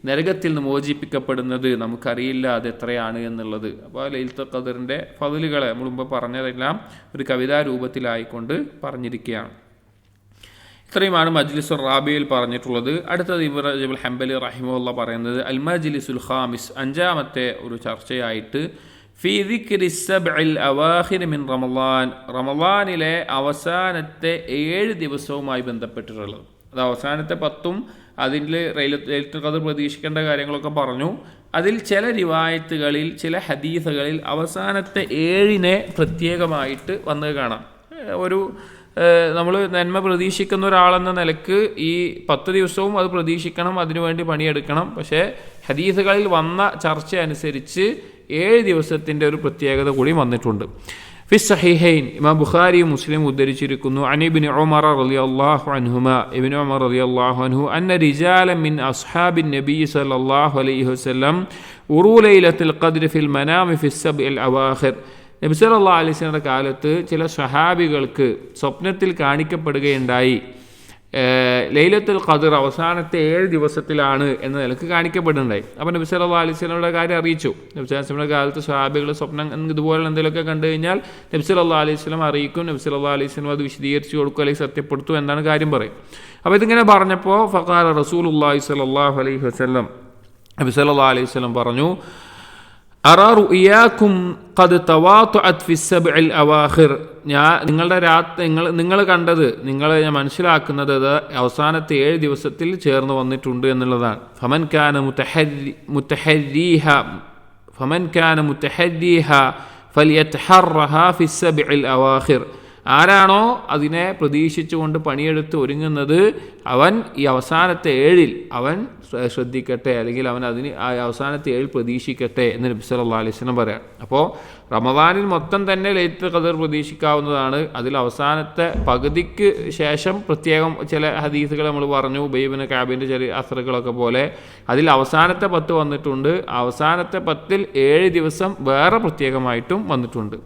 നരകത്തിൽ നിന്ന് മോചിപ്പിക്കപ്പെടുന്നത്, നമുക്കറിയില്ല അത് എത്രയാണ് എന്നുള്ളത്. അപ്പോൾ ലൈലത്തുൽ ഖദറിൻ്റെ ഫضലുകളെ നമ്മൾ മുമ്പ് പറഞ്ഞതെല്ലാം ഒരു കവിതാ രൂപത്തിലായിക്കൊണ്ട് പറഞ്ഞിരിക്കുകയാണ്. ഇത്രയുമാണ് മജ്ലിസുർ റാബിയിൽ പറഞ്ഞിട്ടുള്ളത്. അടുത്തത് ഇബ്നു റജബ് ഹംബലി റഹിമഹുല്ലാ പറയുന്നത് അൽ മജ്ലിസുൽ ഖാമിസ്, 5ാമത്തെ ഒരു ചർച്ചയായിട്ട് ഫീ ദിക്രി സബ്ഇൽ അവാഖിർ മിൻ റമളാൻ, റമളാനിലെ അവസാനത്തെ 7 ദിവസവുമായി ബന്ധപ്പെട്ടിട്ടുള്ളത്. അത് അവസാനത്തെ 10ഉം അതിൽ ലൈലത്തുൽ ഖദർ പ്രതീക്ഷിക്കേണ്ട കാര്യങ്ങളൊക്കെ പറഞ്ഞു. അതിൽ ചില റിവായത്തുകളിൽ, ചില ഹദീസുകളിൽ അവസാനത്തെ 7നെ പ്രത്യേകമായിട്ട് വന്നത് കാണാം. നമ്മൾ നന്മ പ്രതീക്ഷിക്കുന്ന ഒരാളെന്ന നിലക്ക് ഈ 10 ദിവസവും അത് പ്രതീക്ഷിക്കണം, അതിനുവേണ്ടി പണിയെടുക്കണം. പക്ഷേ ഹദീസുകളിൽ വന്ന ചർച്ച അനുസരിച്ച് 7 ദിവസത്തിൻ്റെ ഒരു പ്രത്യേകത കൂടി വന്നിട്ടുണ്ട്. ഫി സഹീഹൈൻ, ഇമാം ബുഖാരിയും മുസ്ലിം ഉദ്ധരിച്ചിരിക്കുന്നു, അൻ ഇബ്നു ഉമർ റളിയല്ലാഹു അൻഹുമാ, ഇബ്നു ഉമർ റളിയല്ലാഹു അൻഹു അന്ന റിജാലൻ മിൻ അസ്ഹാബിൻ നബി സല്ലല്ലാഹു അലൈഹി വസല്ലം ഉറൂ ലൈലത്തുൽ ഖദ്ർ ഫിൽ മനാമി ഫി സബ്ഇൽ അവാഖിർ, നബി സല്ലല്ലാഹു അലൈഹി വസല്ലമയുടെ കാലത്ത് ചില സ്വഹാബികൾക്ക് സ്വപ്നത്തിൽ കാണിക്കപ്പെടുകയുണ്ടായി ലൈലത്തുൽ ഖദ്ർ അവസാനത്തെ 7 ദിവസത്തിലാണ് എന്ന നിലക്ക് കാണിക്കപ്പെടുന്നുണ്ടായി. അപ്പോൾ നബി സല്ലല്ലാഹു അലൈഹി വസല്ലമയുടെ കാര്യം അറിയിച്ചു. നബി സല്ലല്ലാഹു അലൈഹി വസല്ലമയുടെ കാലത്ത് സ്വഹാബികൾ സ്വപ്നം ഇതുപോലെ എന്തെങ്കിലുമൊക്കെ കണ്ടു കഴിഞ്ഞാൽ നബി സല്ലല്ലാഹു അലൈഹി വസല്ലം അറിയിക്കും. നബി സല്ലല്ലാഹു അലൈഹി വസല്ലം അത് വിശദീകരിച്ചു കൊടുക്കും, അല്ലെങ്കിൽ സത്യപ്പെടുത്തും, എന്താണ് കാര്യം പറയും. അപ്പോൾ ഇതിങ്ങനെ പറഞ്ഞപ്പോൾ ഫഖാല റസൂലുള്ളാഹി സ്വല്ലല്ലാഹു അലൈഹി വസല്ലം, നബി സല്ലല്ലാഹു അലൈഹി വസല്ലം പറഞ്ഞു, അറാ റുഇയാകും ഖദ് തവാതുഅത് ഫി സബ്ഇൽ അവാഖിർ, നിങ്ങൾ കണ്ടത്, ഞാൻ മനസ്സിലാക്കുന്നത് അത് അവസാനത്തെ 7 ദിവസത്തിൽ ചേർന്ന് വന്നിട്ടുണ്ട് എന്നുള്ളതാണ്. ഫമൻ കാന മുതഹദ്ദിഹ ഫലിയതഹറഹ ഫി സബ്ഇൽ അവാഖിർ, ആരാണോ അതിനെ പ്രതീക്ഷിച്ചുകൊണ്ട് പണിയെടുത്ത് ഒരുങ്ങുന്നത് അവൻ ഈ അവസാനത്തെ 7-ൽ അവൻ ശ്രദ്ധിക്കട്ടെ, അല്ലെങ്കിൽ അവൻ അതിന് ആ അവസാനത്തെ 7 പ്രതീക്ഷിക്കട്ടെ എന്ന് നബി സല്ലല്ലാഹു അലൈഹി വസല്ലം പറയാം. അപ്പോൾ റമദാനിൽ മൊത്തം തന്നെ ലൈലത്തുൽ ഖദർ പ്രതീക്ഷിക്കാവുന്നതാണ്. അതിൽ അവസാനത്തെ പകുതിക്ക് ശേഷം പ്രത്യേകം ചില ഹദീസുകൾ നമ്മൾ പറഞ്ഞു, ഉബൈ ഇബ്നു കഅബിൻ്റെ ചെറിയ അസ്റുകളൊക്കെ പോലെ അതിൽ അവസാനത്തെ 10 വന്നിട്ടുണ്ട്. അവസാനത്തെ 10-ൽ 7 ദിവസം വേറെ പ്രത്യേകമായിട്ടും വന്നിട്ടുണ്ട്.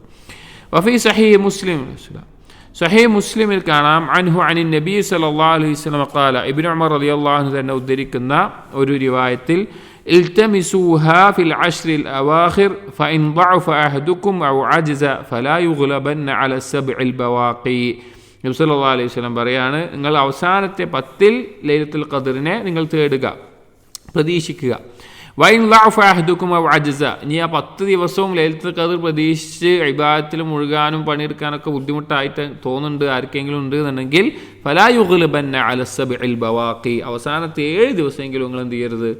വഫി സഹീഹ് മുസ്ലിമിൽ കാണാം, അൻഹു അനിൻ നബി സല്ലല്ലാഹു അലൈഹി വസല്ലം ഖാല, ഇബ്നു ഉമർ റളിയല്ലാഹു അൻഹു തന്നെ ഉദ്ധരിക്കുന്ന ഒരു റിവായത്തിൽ, ഇൽതമിസൂഹാ ഫിൽ അശ്രിൽ അവാഖിർ ഫഇൻ ضعف അഹദുകും ഔ അജ്സ ഫലാ യുഗ്ലബന്ന അല സബ്ഇൽ ബവാഖി. നബി സല്ലല്ലാഹു അലൈഹി വസല്ലം പറയാണ്, നിങ്ങൾ അവസാനത്തെ 10-ൽ ലൈലത്തുൽ ഖദ്റിനെ നിങ്ങൾ തേടുക, പ്രതീക്ഷിക്കുക. വൈൻ ളഅഫ അഹദുകും ഔ അജ്സ, ഇനി ആ 10 ദിവസവും ലൈലത്തുൽ ഖദ്ർ പ്രതീക്ഷിച്ച് ഇബാദത്തിൽ മുഴുകാനും പണിയെടുക്കാനൊക്കെ ബുദ്ധിമുട്ടായിട്ട് തോന്നുന്നുണ്ട് ആർക്കെങ്കിലും ഉണ്ട് എന്നുണ്ടെങ്കിൽ, ഫലാ യുഗ്ലബന്ന അല സബ്ഇൽ ബവാഖി, അവസാനത്തെ 7 ദിവസമെങ്കിലും നിങ്ങൾ എന്ത് ചെയ്യരുത്,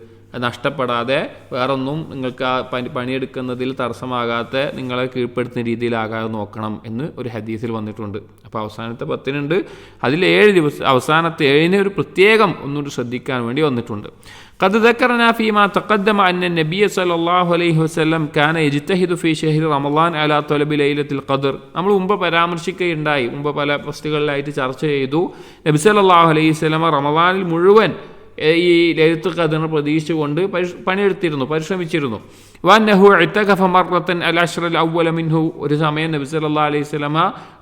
നഷ്ടപ്പെടാതെ വേറൊന്നും നിങ്ങൾക്ക് ആ പണിയെടുക്കുന്നതിൽ തടസ്സമാകാത്ത നിങ്ങളെ കീഴ്പ്പെടുത്തുന്ന രീതിയിലാകാതെ നോക്കണം എന്ന് ഒരു ഹദീസിൽ വന്നിട്ടുണ്ട്. അപ്പോൾ അവസാനത്തെ 10-നുണ്ട്, അതിൽ 7 ദിവസം അവസാനത്തെ 7-നെ ഒരു പ്രത്യേകം ഒന്നുകൂടി ശ്രദ്ധിക്കാൻ വേണ്ടി വന്നിട്ടുണ്ട്. قد ذكرنا فيما تقدم أن النبي صلى الله عليه وسلم كان يجتهد في شهر رمضان على طلب ليلة القدر. നമ്മൾ മുമ്പ് പരാമർശിക്കുകയുണ്ടായി, മുമ്പ് പല പോസ്റ്റുകളിലായിട്ട് ചർച്ച ചെയ്തു, നബി സല്ലല്ലാഹു അലൈഹി വസല്ലം റമളാനിൽ മുഴുവൻ ഈ ലൈലത്തുൽ ഖദ്റിനെ പ്രതീക്ഷിച്ചുകൊണ്ട് പണിയെടുത്തിരുന്നു, പരിശ്രമിച്ചിരുന്നു. വന്നഹു ഇഅ്തഖഫ മർറത്തൻ അൽ അശ്റൽ അവ്വല മിൻഹു, ഒരു സമയം നബി സല്ലല്ലാഹു അലൈഹി വസല്ലം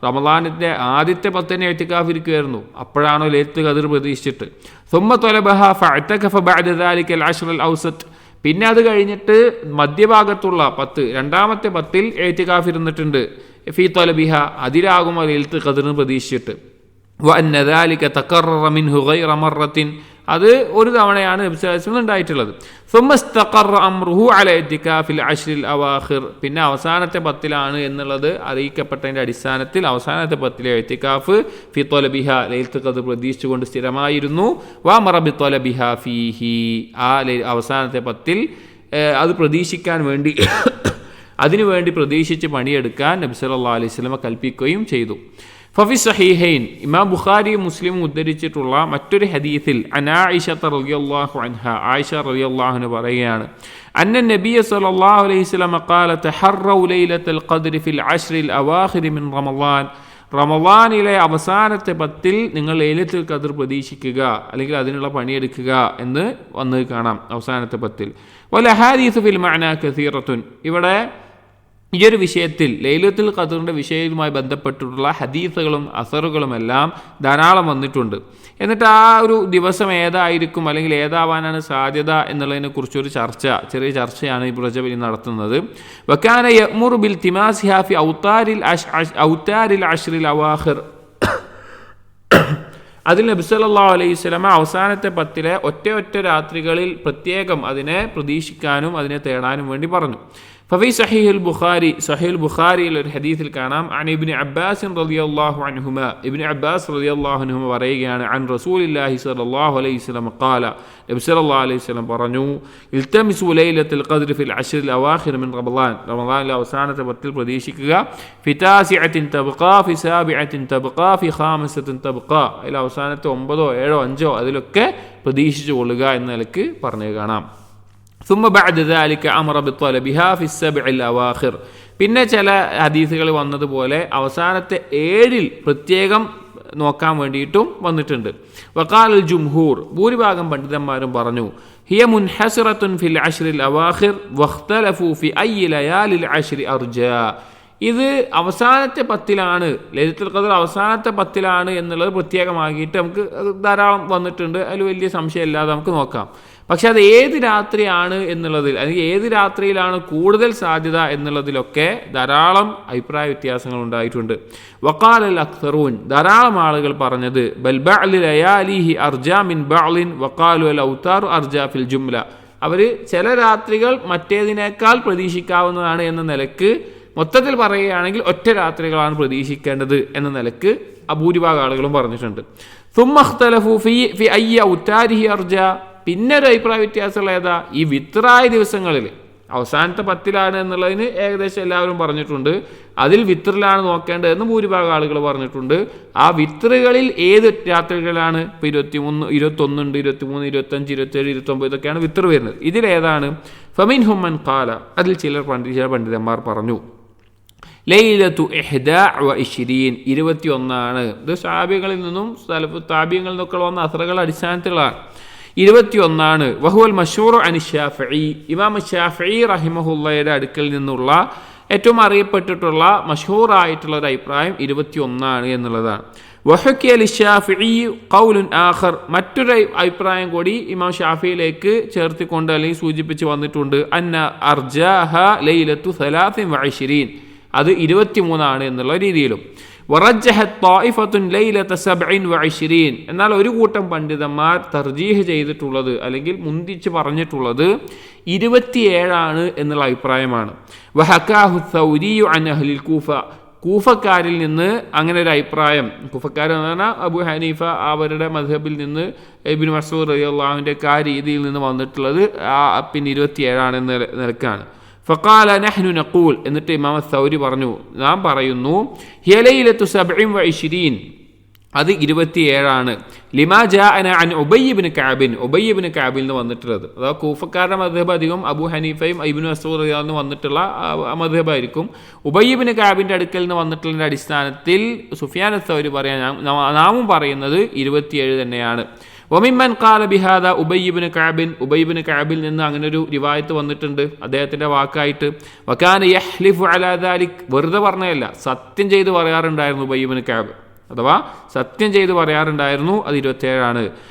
റമളാനിന്റെ ആദ്യത്തെ 10-നെ ഇഅ്തികാഫ് ഇരിക്കുകയായിരുന്നു. അപ്പോഴാണോ ലൈലത്തുൽ ഖദ്ർ പ്രതീക്ഷിച്ചിട്ട്. ثم طلبها فاعتكف بعد ذلك العشر الأوسط, പിന്നെ അത് കഴിഞ്ഞിട്ട് മധ്യഭാഗത്തുള്ള 10, രണ്ടാമത്തെ 10-ൽ ഇഅ്തികാഫ് ഇരുന്നിട്ടുണ്ട്. ഫീ തലബിഹ, അതിലാകുമോ ലൈലത്തുൽ ഖദ്റിനെ പ്രതീക്ഷിച്ചിട്ട്. وأن ذلك تكرر منه غير مرة, അത് ഒരു തവണയാണ് നബി സല്ലല്ലാഹു അലൈഹി വസല്ലം ഉണ്ടായിട്ടുള്ളത്. ثم استقر امره على اعتكاف العشر الاواخر, പിന്നെ അവസാനത്തെ 10 എന്നുള്ളത് അറിയിക്കപ്പെട്ടതിന്റെ അടിസ്ഥാനത്തിൽ അവസാനത്തെ 10 ഇഅ്തികാഫ് ഫി ത്വലബിഹ ലൈലത്തുൽ ഖദ്ർ പ്രതീക്ഷിച്ചുകൊണ്ട് സ്ഥിരമായിരുന്നു. വഅമറ ബിത്വലബിഹ ഫീഹി, ആ അവസാനത്തെ 10 അത് പ്രതീക്ഷിക്കാൻ വേണ്ടി അതിനുവേണ്ടി പ്രതീക്ഷിച്ച് പണിയെടുക്കാൻ നബി സല്ലല്ലാഹു അലൈഹി വസല്ലം കൽപ്പിക്കുകയും ചെയ്തു. ഫഫി സഹീഹൈൻ, ഇമാം ബുഖാരിയും മുസ്ലിമും ഉദ്ധരിച്ചിട്ടുള്ള മറ്റൊരു ഹദീസിൽ ആയിഷ റളിയല്ലാഹു അൻഹ, ആയിഷ റളിയല്ലാഹു അൻഹ പറയുകയാണ്, അന്ന നബിയ സല്ലല്ലാഹു അലൈഹി വസല്ലം ഖാല തഹറൗ ലൈലത്തുൽ ഖദ്രി ഫിൽ അശ്റിൽ അവാഖിർ മിൻ റമളാൻ, റമളാനിലെ അവസാനത്തെ 10 നിങ്ങൾ ലൈലത്തുൽ ഖദ്ർ പ്രതീക്ഷിക്കുക അല്ലെങ്കിൽ അതിനുള്ള പണിയെടുക്കുക എന്ന് വന്ന് കാണാം അവസാനത്തെ 10. വൽ അഹാദീസു ഫിൽ മഅനാ കസീറത്തുൻ, ഇവിടെ ഈ ഒരു വിഷയത്തിൽ ലൈലത്തുൽ ഖദ്റിൻ്റെ വിഷയവുമായി ബന്ധപ്പെട്ടിട്ടുള്ള ഹദീസുകളും അസറുകളുമെല്ലാം ധാരാളം വന്നിട്ടുണ്ട്. എന്നിട്ട് ആ ഒരു ദിവസം ഏതായിരിക്കും അല്ലെങ്കിൽ ഏതാവാനാണ് സാധ്യത എന്നുള്ളതിനെ കുറിച്ചൊരു ചെറിയ ചർച്ചയാണ് ഈ റജബിൽ നടത്തുന്നത്. വകാന യഅ്മുറു ബിൽ തിമാസിഹാ ഫി ഔതാരിൽ അശ്റിൽ അവാഖിർ, അതിൽ നബി സല്ലല്ലാഹു അലൈഹി വസല്ലം അവസാനത്തെ 10 ഒറ്റ രാത്രികളിൽ പ്രത്യേകം അതിനെ പ്രതീക്ഷിക്കാനും അതിനെ തേടാനും വേണ്ടി പറഞ്ഞു. ഫഫി സഹീഹുൽ ബുഖാരി, സഹീഹുൽ ബുഖാരിയിൽ ഒരു ഹദീസിൽ കാണാം, അൻ ഇബ്നു അബ്ബാസ് റളിയല്ലാഹു അൻഹുമ, ഇബ്നു അബ്ബാസ് റളിയല്ലാഹു അൻഹുമ പറയുകയാണ്, അൻ റസൂലില്ലാഹി സ്വല്ലല്ലാഹു അലൈഹി വസല്ലം ഖാല, നബി സല്ലല്ലാഹു അലൈഹി വസല്ലം പറഞ്ഞു, ഇൽതമിസു ലൈലത്തുൽ ഖദ്ർ ഫിൽ അശ്റിൽ അവാഖിർ മിൻ റമളാൻ, റമളാനിലെ അവസാനത്തെ 10 പ്രതീക്ഷിക്കുക. ഫി താസിഅത്തിൻ തബ്ഖാ ഫി സാബിഅത്തിൻ തബ്ഖാ ഫി ഖാമിസത്തിൻ തബ്ഖാ, അതിൽ അവസാനത്തെ 9, 7, 5 അതിലൊക്കെ പ്രതീക്ഷിച്ചു കൊള്ളുക എന്ന നിലക്ക് പറഞ്ഞു കാണാം. ثم بعد ذلك امر بطلبها في السبع الاواخر, പിന്നെ ചില ഹദീസുകൾ വന്നതുപോലെ അവസാനത്തെ 7 പ്രത്യേകം നോക്കാൻ വേണ്ടിയിട്ടും വന്നിട്ടുണ്ട്. വഖാലൽ ജുംഹൂർ, ഭൂരിഭാഗം പണ്ഡിതന്മാരും പറഞ്ഞു, ഹിയ മുൻഹസിറത്തുൻ ഫിൽ അശ്റിൽ അവാഖിർ വഖ്തലഫു ഫി അയ്യി ലയാലിൽ അശ്രി അർജാ, ഇത് അവസാനത്തെ 10 ലൈലത്തുൽ ഖദ്ർ അവസാനത്തെ 10 എന്നുള്ളത് പ്രത്യേകമാക്കിയിട്ട് നമുക്ക് ധാരാളം വന്നിട്ടുണ്ട്. അതിൽ വലിയ സംശയമില്ലാതെ നമുക്ക് നോക്കാം. പക്ഷെ അത് ഏത് രാത്രിയാണ് എന്നുള്ളതിൽ അല്ലെങ്കിൽ ഏത് രാത്രിയിലാണ് കൂടുതൽ സാധ്യത എന്നുള്ളതിലൊക്കെ ധാരാളം അഭിപ്രായ വ്യത്യാസങ്ങൾ ഉണ്ടായിട്ടുണ്ട്. വഖാലൽ അക്സറൂൻ, ധാരാളം ആളുകൾ പറഞ്ഞത്, ബൽ ബഅ്ലു ലയാലിഹി അർജാ മിൻ ബഅ്ലിൻ വഖാലു അൽ ഔതാറു അർജാ ഫിൽ ജുംല, അവർ ചില രാത്രികൾ മറ്റേതിനേക്കാൾ പ്രതീക്ഷിക്കാവുന്നതാണ് എന്ന നിലക്ക് മൊത്തത്തിൽ പറയുകയാണെങ്കിൽ ഒറ്റ രാത്രികളാണ് പ്രതീക്ഷിക്കേണ്ടത് എന്ന നിലക്ക് ഭൂരിഭാഗം ആളുകളും പറഞ്ഞിട്ടുണ്ട്. സുമ്മ ഇഖ്തലഫു ഫി അയ്യി ഔതാരിഹി അർജാ, പിന്നെ ഒരു അഭിപ്രായ വ്യത്യാസമുള്ള ഏതാ, ഈ വിത്റായ ദിവസങ്ങളിൽ അവസാനത്തെ 10 എന്നുള്ളതിന് ഏകദേശം എല്ലാവരും പറഞ്ഞിട്ടുണ്ട്. അതിൽ വിത്റിലാണ് നോക്കേണ്ടതെന്ന് ഭൂരിഭാഗം ആളുകൾ പറഞ്ഞിട്ടുണ്ട്. ആ വിത്റുകളിൽ ഏത് രാത്രികളാണ്? ഇപ്പോൾ 21, 21, 23, 25, 27, 29 ഇതൊക്കെയാണ് വിത്ർ വരുന്നത്. ഇതിലേതാണ്? ഫമിൻഹും മൻ ഖാല, അതിൽ ചില പണ്ഡിതന്മാർ പറഞ്ഞു, ലൈലത്തു 21, 21. ഇത് സഹാബികളിൽ നിന്നും താബിയങ്ങളിൽ നിന്നൊക്കെ വന്ന അസറുകളുടെ അടിസ്ഥാനത്തിലുള്ളതാണ്. 21. വഹുവൽ മശൂർ അനി ഷാഫിഈ, ഇമാം ഷാഫിഈ റഹിമഹുള്ളയുടെ അടുക്കൽ നിന്നുള്ള ഏറ്റവും അറിയപ്പെട്ടിട്ടുള്ള മഷൂറായിട്ടുള്ള ഒരു അഭിപ്രായം 21 എന്നുള്ളതാണ്. വഹക്കിയ ലിശാഫിഈ ഖൗലുൻ ആഖർ, മറ്റൊരു അഭിപ്രായം കൂടി ഇമാം ഷാഫിയിലേക്ക് ചേർത്തിക്കൊണ്ട് അല്ലെങ്കിൽ സൂചിപ്പിച്ച് വന്നിട്ടുണ്ട്, അന്ന അർജാഹ ലൈലത്തു 23, അത് 23 എന്നുള്ള രീതിയിലും. വറജ്ജഹത് ത്വായിഫത്തുൻ ലൈലത 27, എന്നാൽ ഒരു കൂട്ടം പണ്ഡിതന്മാർ തർജീഹ് ചെയ്തിട്ടുള്ളത് അല്ലെങ്കിൽ മുന്തിച്ച് പറഞ്ഞിട്ടുള്ളത് 27 എന്നുള്ള അഭിപ്രായമാണ്. വഹകാഹു സൗരിയു അൻ അഹ്ലിൽ കൂഫ, കൂഫക്കാരിൽ നിന്ന് അങ്ങനെ ഒരു അഭിപ്രായം, കൂഫക്കാർ എന്ന് പറഞ്ഞാൽ അബു ഹനീഫ അവരുടെ മദ്ഹബിൽ നിന്ന് ഇബ്നു മസ്ഊദ് റളിയല്ലാഹു അൻഹുവിന്റെ രീതിയിൽ നിന്ന് വന്നിട്ടുള്ളത് പിന്നെ 27 എന്ന നിലക്കാണ്. ഫഖാല നഹ്നു നഖൂൽ, എന്നിട്ട് ഇമാം സൗരി പറഞ്ഞു, നാം പറയുന്നു, ഹിയ ലൈലത്തു 27, അത് 27. ലിമാ ജാഅന അൻ ഉബയ്യ് ഇബ്നു കഅബിൻ, ഉബയ്യ് ഇബ്നു കഅബിൽ നിന്ന് വന്നിട്ടുള്ളത്. അതായത് കൂഫക്കാരുടെ മദ്ഹബ് അധികം അബു ഹനീഫയും ഇബ്നു മസ്ഊദ് റളിയല്ലാഹു അൻഹു വന്നിട്ടുള്ള മദ്ഹബായിരിക്കും. ഉബയ്യ് ഇബ്നു കഅബിന്റെ അടുക്കൽ നിന്ന് വന്നിട്ടുള്ള അടിസ്ഥാനത്തിൽ സുഫിയാൻ അസ്-സൗരി പറയാൻ നാമും പറയുന്നത് 27 തന്നെയാണ്. വമിമ്മൻ ഖാല ബിഹാദ ഉബയ്യ് ഇബ്നു കഅബിൻ, ഉബയ്യ് ഇബ്നു കഅബിൽ നിന്ന് അങ്ങനെ ഒരു റിവായത്ത് വന്നിട്ടുണ്ട് അദ്ദേഹത്തിന്റെ വാക്കായിട്ട്. വകാന യഹ്ലിഫു അലാ ദാലിക്, വെറുതെ പറഞ്ഞതല്ല, സത്യം ചെയ്ത് പറയാറുണ്ടായിരുന്നു ഉബയ്യ് ഇബ്നു കഅബ്, അഥവാ സത്യം ചെയ്ത് പറയാറുണ്ടായിരുന്നു അത് 27.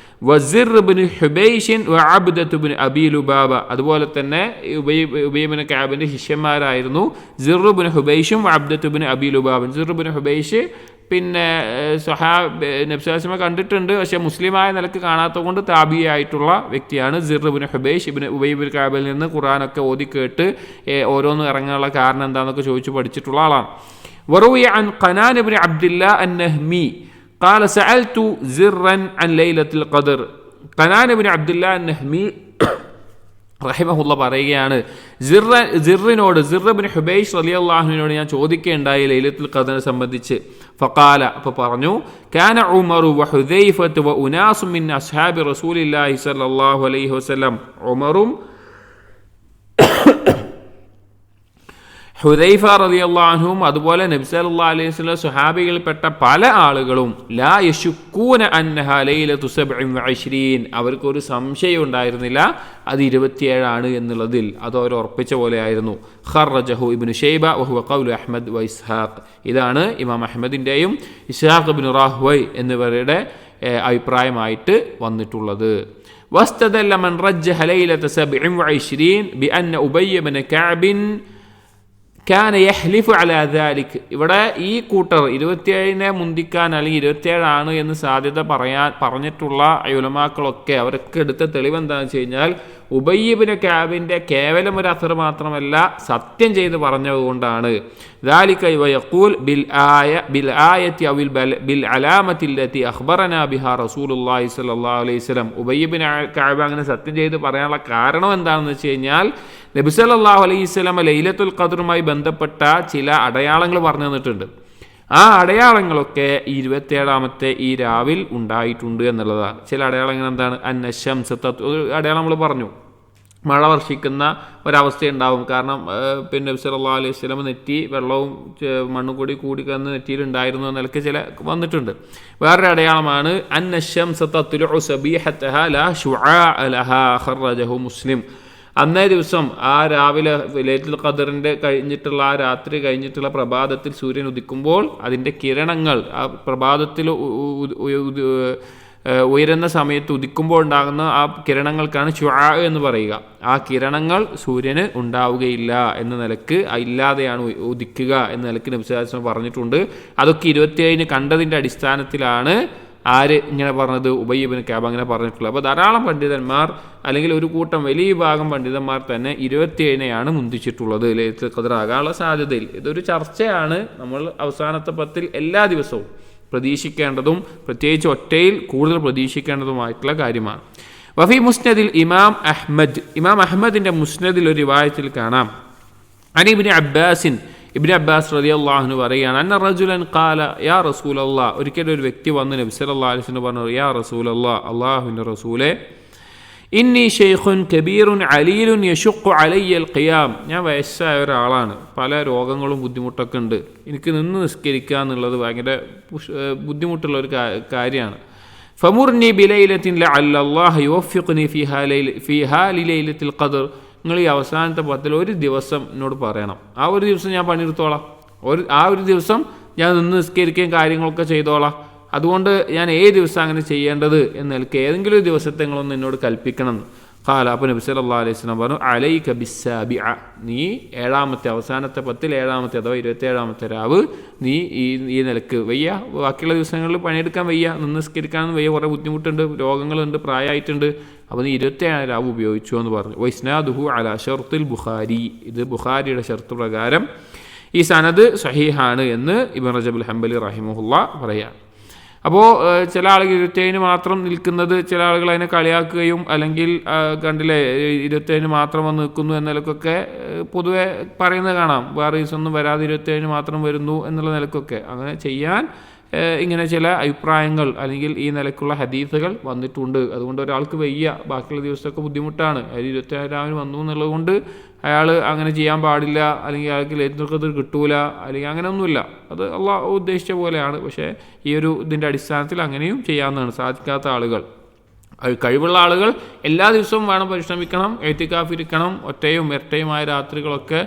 വസിർ ഇബ്നു ഹുബൈഷ് വഅബ്ദത്ത് ഇബ്നു അബീ ലുബാബ, അതുപോലെ തന്നെ ഉബയ്യ് ഇബ്നു കഅബിന്റെ ശിഷ്യന്മാരായിരുന്നു സിർ ഇബ്നു ഹുബൈഷും അബ്ദത്ത് ഇബ്നു അബീ ലുബാബ. സിർ ഇബ്നു ഹുബൈഷ് പിന്നെ നബി സ്വല്ലല്ലാഹു കണ്ടിട്ടുണ്ട്, പക്ഷേ മുസ്ലിമായ നിലക്ക് കാണാത്തത് കൊണ്ട് താബിയായിട്ടുള്ള വ്യക്തിയാണ്. സിർ ഇബ്നു ഹുബൈഷ് ഇബ്നു ഉബൈ ഇബ്നു കഅബിൽ നിന്ന് ഖുർആനൊക്കെ ഓതി കേട്ട് ഓരോന്ന് ഇറങ്ങാനുള്ള കാരണം എന്താണെന്നൊക്കെ ചോദിച്ചു പഠിച്ചിട്ടുള്ള ആളാണ്. വറുവിയ അൻ ഖനാൻ ഇബ്നു അബ്ദില്ലാ അൻ-നഹ്മി ഖാല സഅൽതു സിറൻ അൻ ലൈലത്തുൽ ഖദർ. ഖനാൻ ഇബ്നു അബ്ദില്ലാ അൻ-നഹ്മി റഹിമഹുള്ള പറയുകയാണ്, സിറിനോട്, സിർ ഇബ്നു ഹുബൈഷ് റളിയല്ലാഹു അൻഹുവിനോട് ഞാൻ ചോദിക്കുകയുണ്ടായി ലൈലത്തുൽ ഖദറിനെ സംബന്ധിച്ച്. ഫഖാല, അപ്പോൾ പറഞ്ഞു, കാന ഉമറു വ ഹുദൈഫത്തു വ ഉനാസു മിൻ അസ്ഹാബി റസൂലില്ലാഹി സ്വല്ലല്ലാഹു അലൈഹി വസല്ലം. ഉമറും ഹുദൈഫ റളിയല്ലാഹു അൻഹും അതുപോലെ നബി സല്ലല്ലാഹു അലൈഹി വസല്ലം സ്വഹാബികളിൽപ്പെട്ട പല ആളുകളും ലാ യശുക്കൂന അന്നഹ ലൈലത്തു 27, അവർക്കൊരു സംശയം ഉണ്ടായിരുന്നില്ല അത് 27 എന്നുള്ളതിൽ. അത് അവർ ഉറപ്പിച്ച പോലെയായിരുന്നു. ഖറജഹു ഇബ്നു ഷൈബ വഹുവ ഖൗലു അഹ്മദ് വ ഇസ്ഹാഖ്. ഇതാണ് ഇമാം അഹ്മദിൻ്റെയും ഇസ്ഹാഖ് ഇബ്നു റാഹ്വൈ എന്നിവരുടെ അഭിപ്രായമായിട്ട് വന്നിട്ടുള്ളത്. വസ്തദല്ല മൻ റജ്ജഹ ലൈലത 27 ബിഅന്ന ഉബയ്യ ഇബ്നു കഅബ് കാന യഹ്ലിഫു അലാ ദാലിക്. ഇവിടെ ഈ കൂട്ടർ 27 മുന്തിക്കാൻ അല്ലെങ്കിൽ 27 എന്ന് സാധ്യത പറഞ്ഞിട്ടുള്ള ഉലമാക്കളൊക്കെ അവരൊക്കെ എടുത്ത തെളിവ് എന്താണെന്ന് വെച്ച് കഴിഞ്ഞാൽ ഉബയ്യ് ഇബ്നു കഅബിന്റെ കേവലം ഒരു അസർ മാത്രമല്ല, സത്യം ചെയ്ത് പറഞ്ഞതുകൊണ്ടാണ്. ദാലിക വയഖൂൽ ബിൽ ആയത്തി ഔ ബിൽ അലാമത്തി അല്ലതി അഖ്ബറനാ ബിഹാ റസൂലുള്ളാഹി സ്വല്ലല്ലാഹു അലൈഹി വസല്ലം. ഉബയ്യ് ഇബ്നു കഅബ് അങ്ങനെ സത്യം ചെയ്ത് പറയാനുള്ള കാരണം എന്താണെന്ന് വെച്ച് കഴിഞ്ഞാൽ നബി സല്ലല്ലാഹു അലൈഹി വസല്ലം ലൈലത്തുൽ ഖദ്റുമായി ബന്ധപ്പെട്ട ചില അടയാളങ്ങൾ പറഞ്ഞു തന്നിട്ടുണ്ട്. ആ അടയാളങ്ങളൊക്കെ 27 ഈ രാവിൽ ഉണ്ടായിട്ടുണ്ട് എന്നുള്ളതാണ്. ചില അടയാളങ്ങൾ എന്താണ്? അന്നശംസ, അടയാളം നമ്മൾ പറഞ്ഞു, മഴ വർഷിക്കുന്ന ഒരവസ്ഥയുണ്ടാവും. കാരണം പിന്നെ നബി സല്ലല്ലാഹു അലൈഹി വസല്ലം നെറ്റി വെള്ളവും മണ്ണും കൂടി കന്ന് നെറ്റിയിലുണ്ടായിരുന്നു എന്നൊക്കെ ചില വന്നിട്ടുണ്ട്. വേറൊരു അടയാളമാണ് അന്നശംസ തത്ലുഉ സബീഹതഹാ ലാ ശുആ ലഹാ, ഖറജഹു മുസ്ലിം. അന്നേ ദിവസം ആ രാവിലെ ലൈലത്തുൽ ഖദറിൻ്റെ കഴിഞ്ഞിട്ടുള്ള ആ രാത്രി കഴിഞ്ഞിട്ടുള്ള പ്രഭാതത്തിൽ സൂര്യൻ ഉദിക്കുമ്പോൾ അതിൻ്റെ കിരണങ്ങൾ ആ പ്രഭാതത്തിൽ ഉയരുന്ന സമയത്ത് ഉദിക്കുമ്പോൾ ഉണ്ടാകുന്ന ആ കിരണങ്ങൾക്കാണ് ശുആ എന്ന് പറയുക. ആ കിരണങ്ങൾ സൂര്യന് ഉണ്ടാവുകയില്ല എന്ന നിലക്ക് ഇല്ലാതെയാണ് ഉദിക്കുക എന്ന നിലക്ക് നബി സല്ലല്ലാഹു അലൈഹി വസല്ലം പറഞ്ഞിട്ടുണ്ട്. അതൊക്കെ 27 കണ്ടതിൻ്റെ അടിസ്ഥാനത്തിലാണ് ആര് ഇങ്ങനെ പറഞ്ഞത്? ഉബയ്യ് ഇബ്നു കഅബ് അങ്ങനെ പറഞ്ഞിട്ടുള്ളത്. അപ്പോൾ ധാരാളം പണ്ഡിതന്മാർ അല്ലെങ്കിൽ ഒരു കൂട്ടം വലിയ വിഭാഗം പണ്ഡിതന്മാർ തന്നെ 27 മുന്തിച്ചിട്ടുള്ളത് ലൈലത്തുൽ ഖദർ ആകാനുള്ള സാധ്യതയിൽ. ഇതൊരു ചർച്ചയാണ്. നമ്മൾ അവസാനത്തെ 10 എല്ലാ ദിവസവും പ്രതീക്ഷിക്കേണ്ടതും പ്രത്യേകിച്ച് ഒറ്റയിൽ കൂടുതൽ പ്രതീക്ഷിക്കേണ്ടതുമായിട്ടുള്ള കാര്യമാണ്. വഫി മുസ്നദിൽ ഇമാം അഹ്മദിൻ്റെ മുസ്നദിൽ ഒരു റിവായത്തിൽ കാണാം, അനി ഇബ്നു അബ്ബാസ് റളിയല്ലാഹു അൻഹു പറയുകയാണ്, അന്ന റജുലൻ ഖാല യാ റസൂലല്ലാഹ്, ഒരിക്കലും ഒരു വ്യക്തി വന്ന് നബി സല്ലല്ലാഹു അലൈഹി വസല്ലം പറഞ്ഞു, യാ റസൂലല്ലാഹ്, അല്ലാഹുവിൻ്റെ റസൂലേ, ഇന്നി ഷെയ്ഖുൻ കബീറുൻ അലീലുൻ യശുഖു അലയ്യൽ ഖിയാം, ഞാൻ വയസ്സായ ഒരാളാണ്, പല രോഗങ്ങളും ബുദ്ധിമുട്ടൊക്കെ ഉണ്ട്, എനിക്ക് നിന്ന് നിസ്കരിക്കുക എന്നുള്ളത് ഭയങ്കര ബുദ്ധിമുട്ടുള്ള ഒരു കാര്യമാണ്. ഫമുർനി ബിലൈലത്തിൻ ലഅല്ലല്ലാഹു യുവഫിഖ്നി ഫീഹാ ലിലൈലത്തിൽ ഖദർ, നിങ്ങൾ ഈ അവസാനത്തെ 10 ഒരു ദിവസം എന്നോട് പറയണം, ആ ഒരു ദിവസം ഞാൻ പണിയെടുത്തോളാം, ആ ഒരു ദിവസം ഞാൻ നിന്ന് നിസ്കരിക്കുകയും കാര്യങ്ങളൊക്കെ ചെയ്തോളാം, അതുകൊണ്ട് ഞാൻ ഏത് ദിവസം അങ്ങനെ ചെയ്യേണ്ടത് എന്ന് നിൽക്കുക, ഏതെങ്കിലും ഒരു ദിവസത്തെ നിങ്ങളൊന്ന് എന്നോട് കൽപ്പിക്കണം. ഖാല, അപ്പോൾ നബി സല്ലല്ലാഹു അലൈഹി വസല്ലം പറഞ്ഞു, അലൈക ബിസ്സാബിഅ, നീ അവസാനത്തെ 10 അഥവാ 27 രാവ് നീ ഈ നിലക്ക് വയ്യ, ബാക്കിയുള്ള ദിവസങ്ങളിൽ പണിയെടുക്കാൻ വയ്യ, നിന്ന് നിസ്കരിക്കാനൊന്നും വയ്യ, കുറേ ബുദ്ധിമുട്ടുണ്ട്, രോഗങ്ങളുണ്ട്, പ്രായമായിട്ടുണ്ട്, അപ്പോൾ നീ 27 രാവ് ഉപയോഗിച്ചു എന്ന് പറഞ്ഞു. വൈസ്നാദുഹു അലാ ഷർത്തുൽ ബുഖാരി, ഇത് ബുഖാരിയുടെ ഷർത്ത് പ്രകാരം ഈ സനദ് സഹീഹാണ് എന്ന് ഇബ്നു റജബുൽ ഹംബലി റഹിമഹുള്ള പറയാം. അപ്പോൾ ചില ആളുകൾ 27 മാത്രം നിൽക്കുന്നത്, ചില ആളുകൾ അതിനെ കളിയാക്കുകയും അല്ലെങ്കിൽ കണ്ടില്ലേ 27 മാത്രം വന്ന് നിൽക്കുന്നു എന്ന നിലക്കൊക്കെ പൊതുവെ പറയുന്നത് കാണാം, വേറെ ദിവസമൊന്നും വരാതെ 27 മാത്രം വരുന്നു എന്നുള്ള നിലക്കൊക്കെ. അങ്ങനെ ചെയ്യാൻ ഇങ്ങനെ ചില അഭിപ്രായങ്ങൾ അല്ലെങ്കിൽ ഈ നിലക്കുള്ള ഹദീസുകൾ വന്നിട്ടുണ്ട്. അതുകൊണ്ട് ഒരാൾക്ക് വയ്യ, ബാക്കിയുള്ള ദിവസമൊക്കെ ബുദ്ധിമുട്ടാണ്, അതിൽ 27 വന്നു എന്നുള്ളത് കൊണ്ട് അയാൾ അങ്ങനെ ചെയ്യാൻ പാടില്ല, അല്ലെങ്കിൽ അയാൾക്ക് ലൈലത്തുൽ ഖദർ കിട്ടൂല, അല്ലെങ്കിൽ അങ്ങനെയൊന്നുമില്ല, അത് അള്ളാഹു ഉദ്ദേശിച്ച പോലെയാണ്. പക്ഷേ ഈ ഒരു ഇതിൻ്റെ അടിസ്ഥാനത്തിൽ അങ്ങനെയും ചെയ്യാവുന്നതാണ്. സാധിക്കാത്ത ആളുകൾ, കഴിവുള്ള ആളുകൾ എല്ലാ ദിവസവും വേണം പരിശ്രമിക്കണം, എത്തിക്കാഫിരിക്കണം, ഒറ്റയും ഇരട്ടയുമായ രാത്രികളൊക്കെ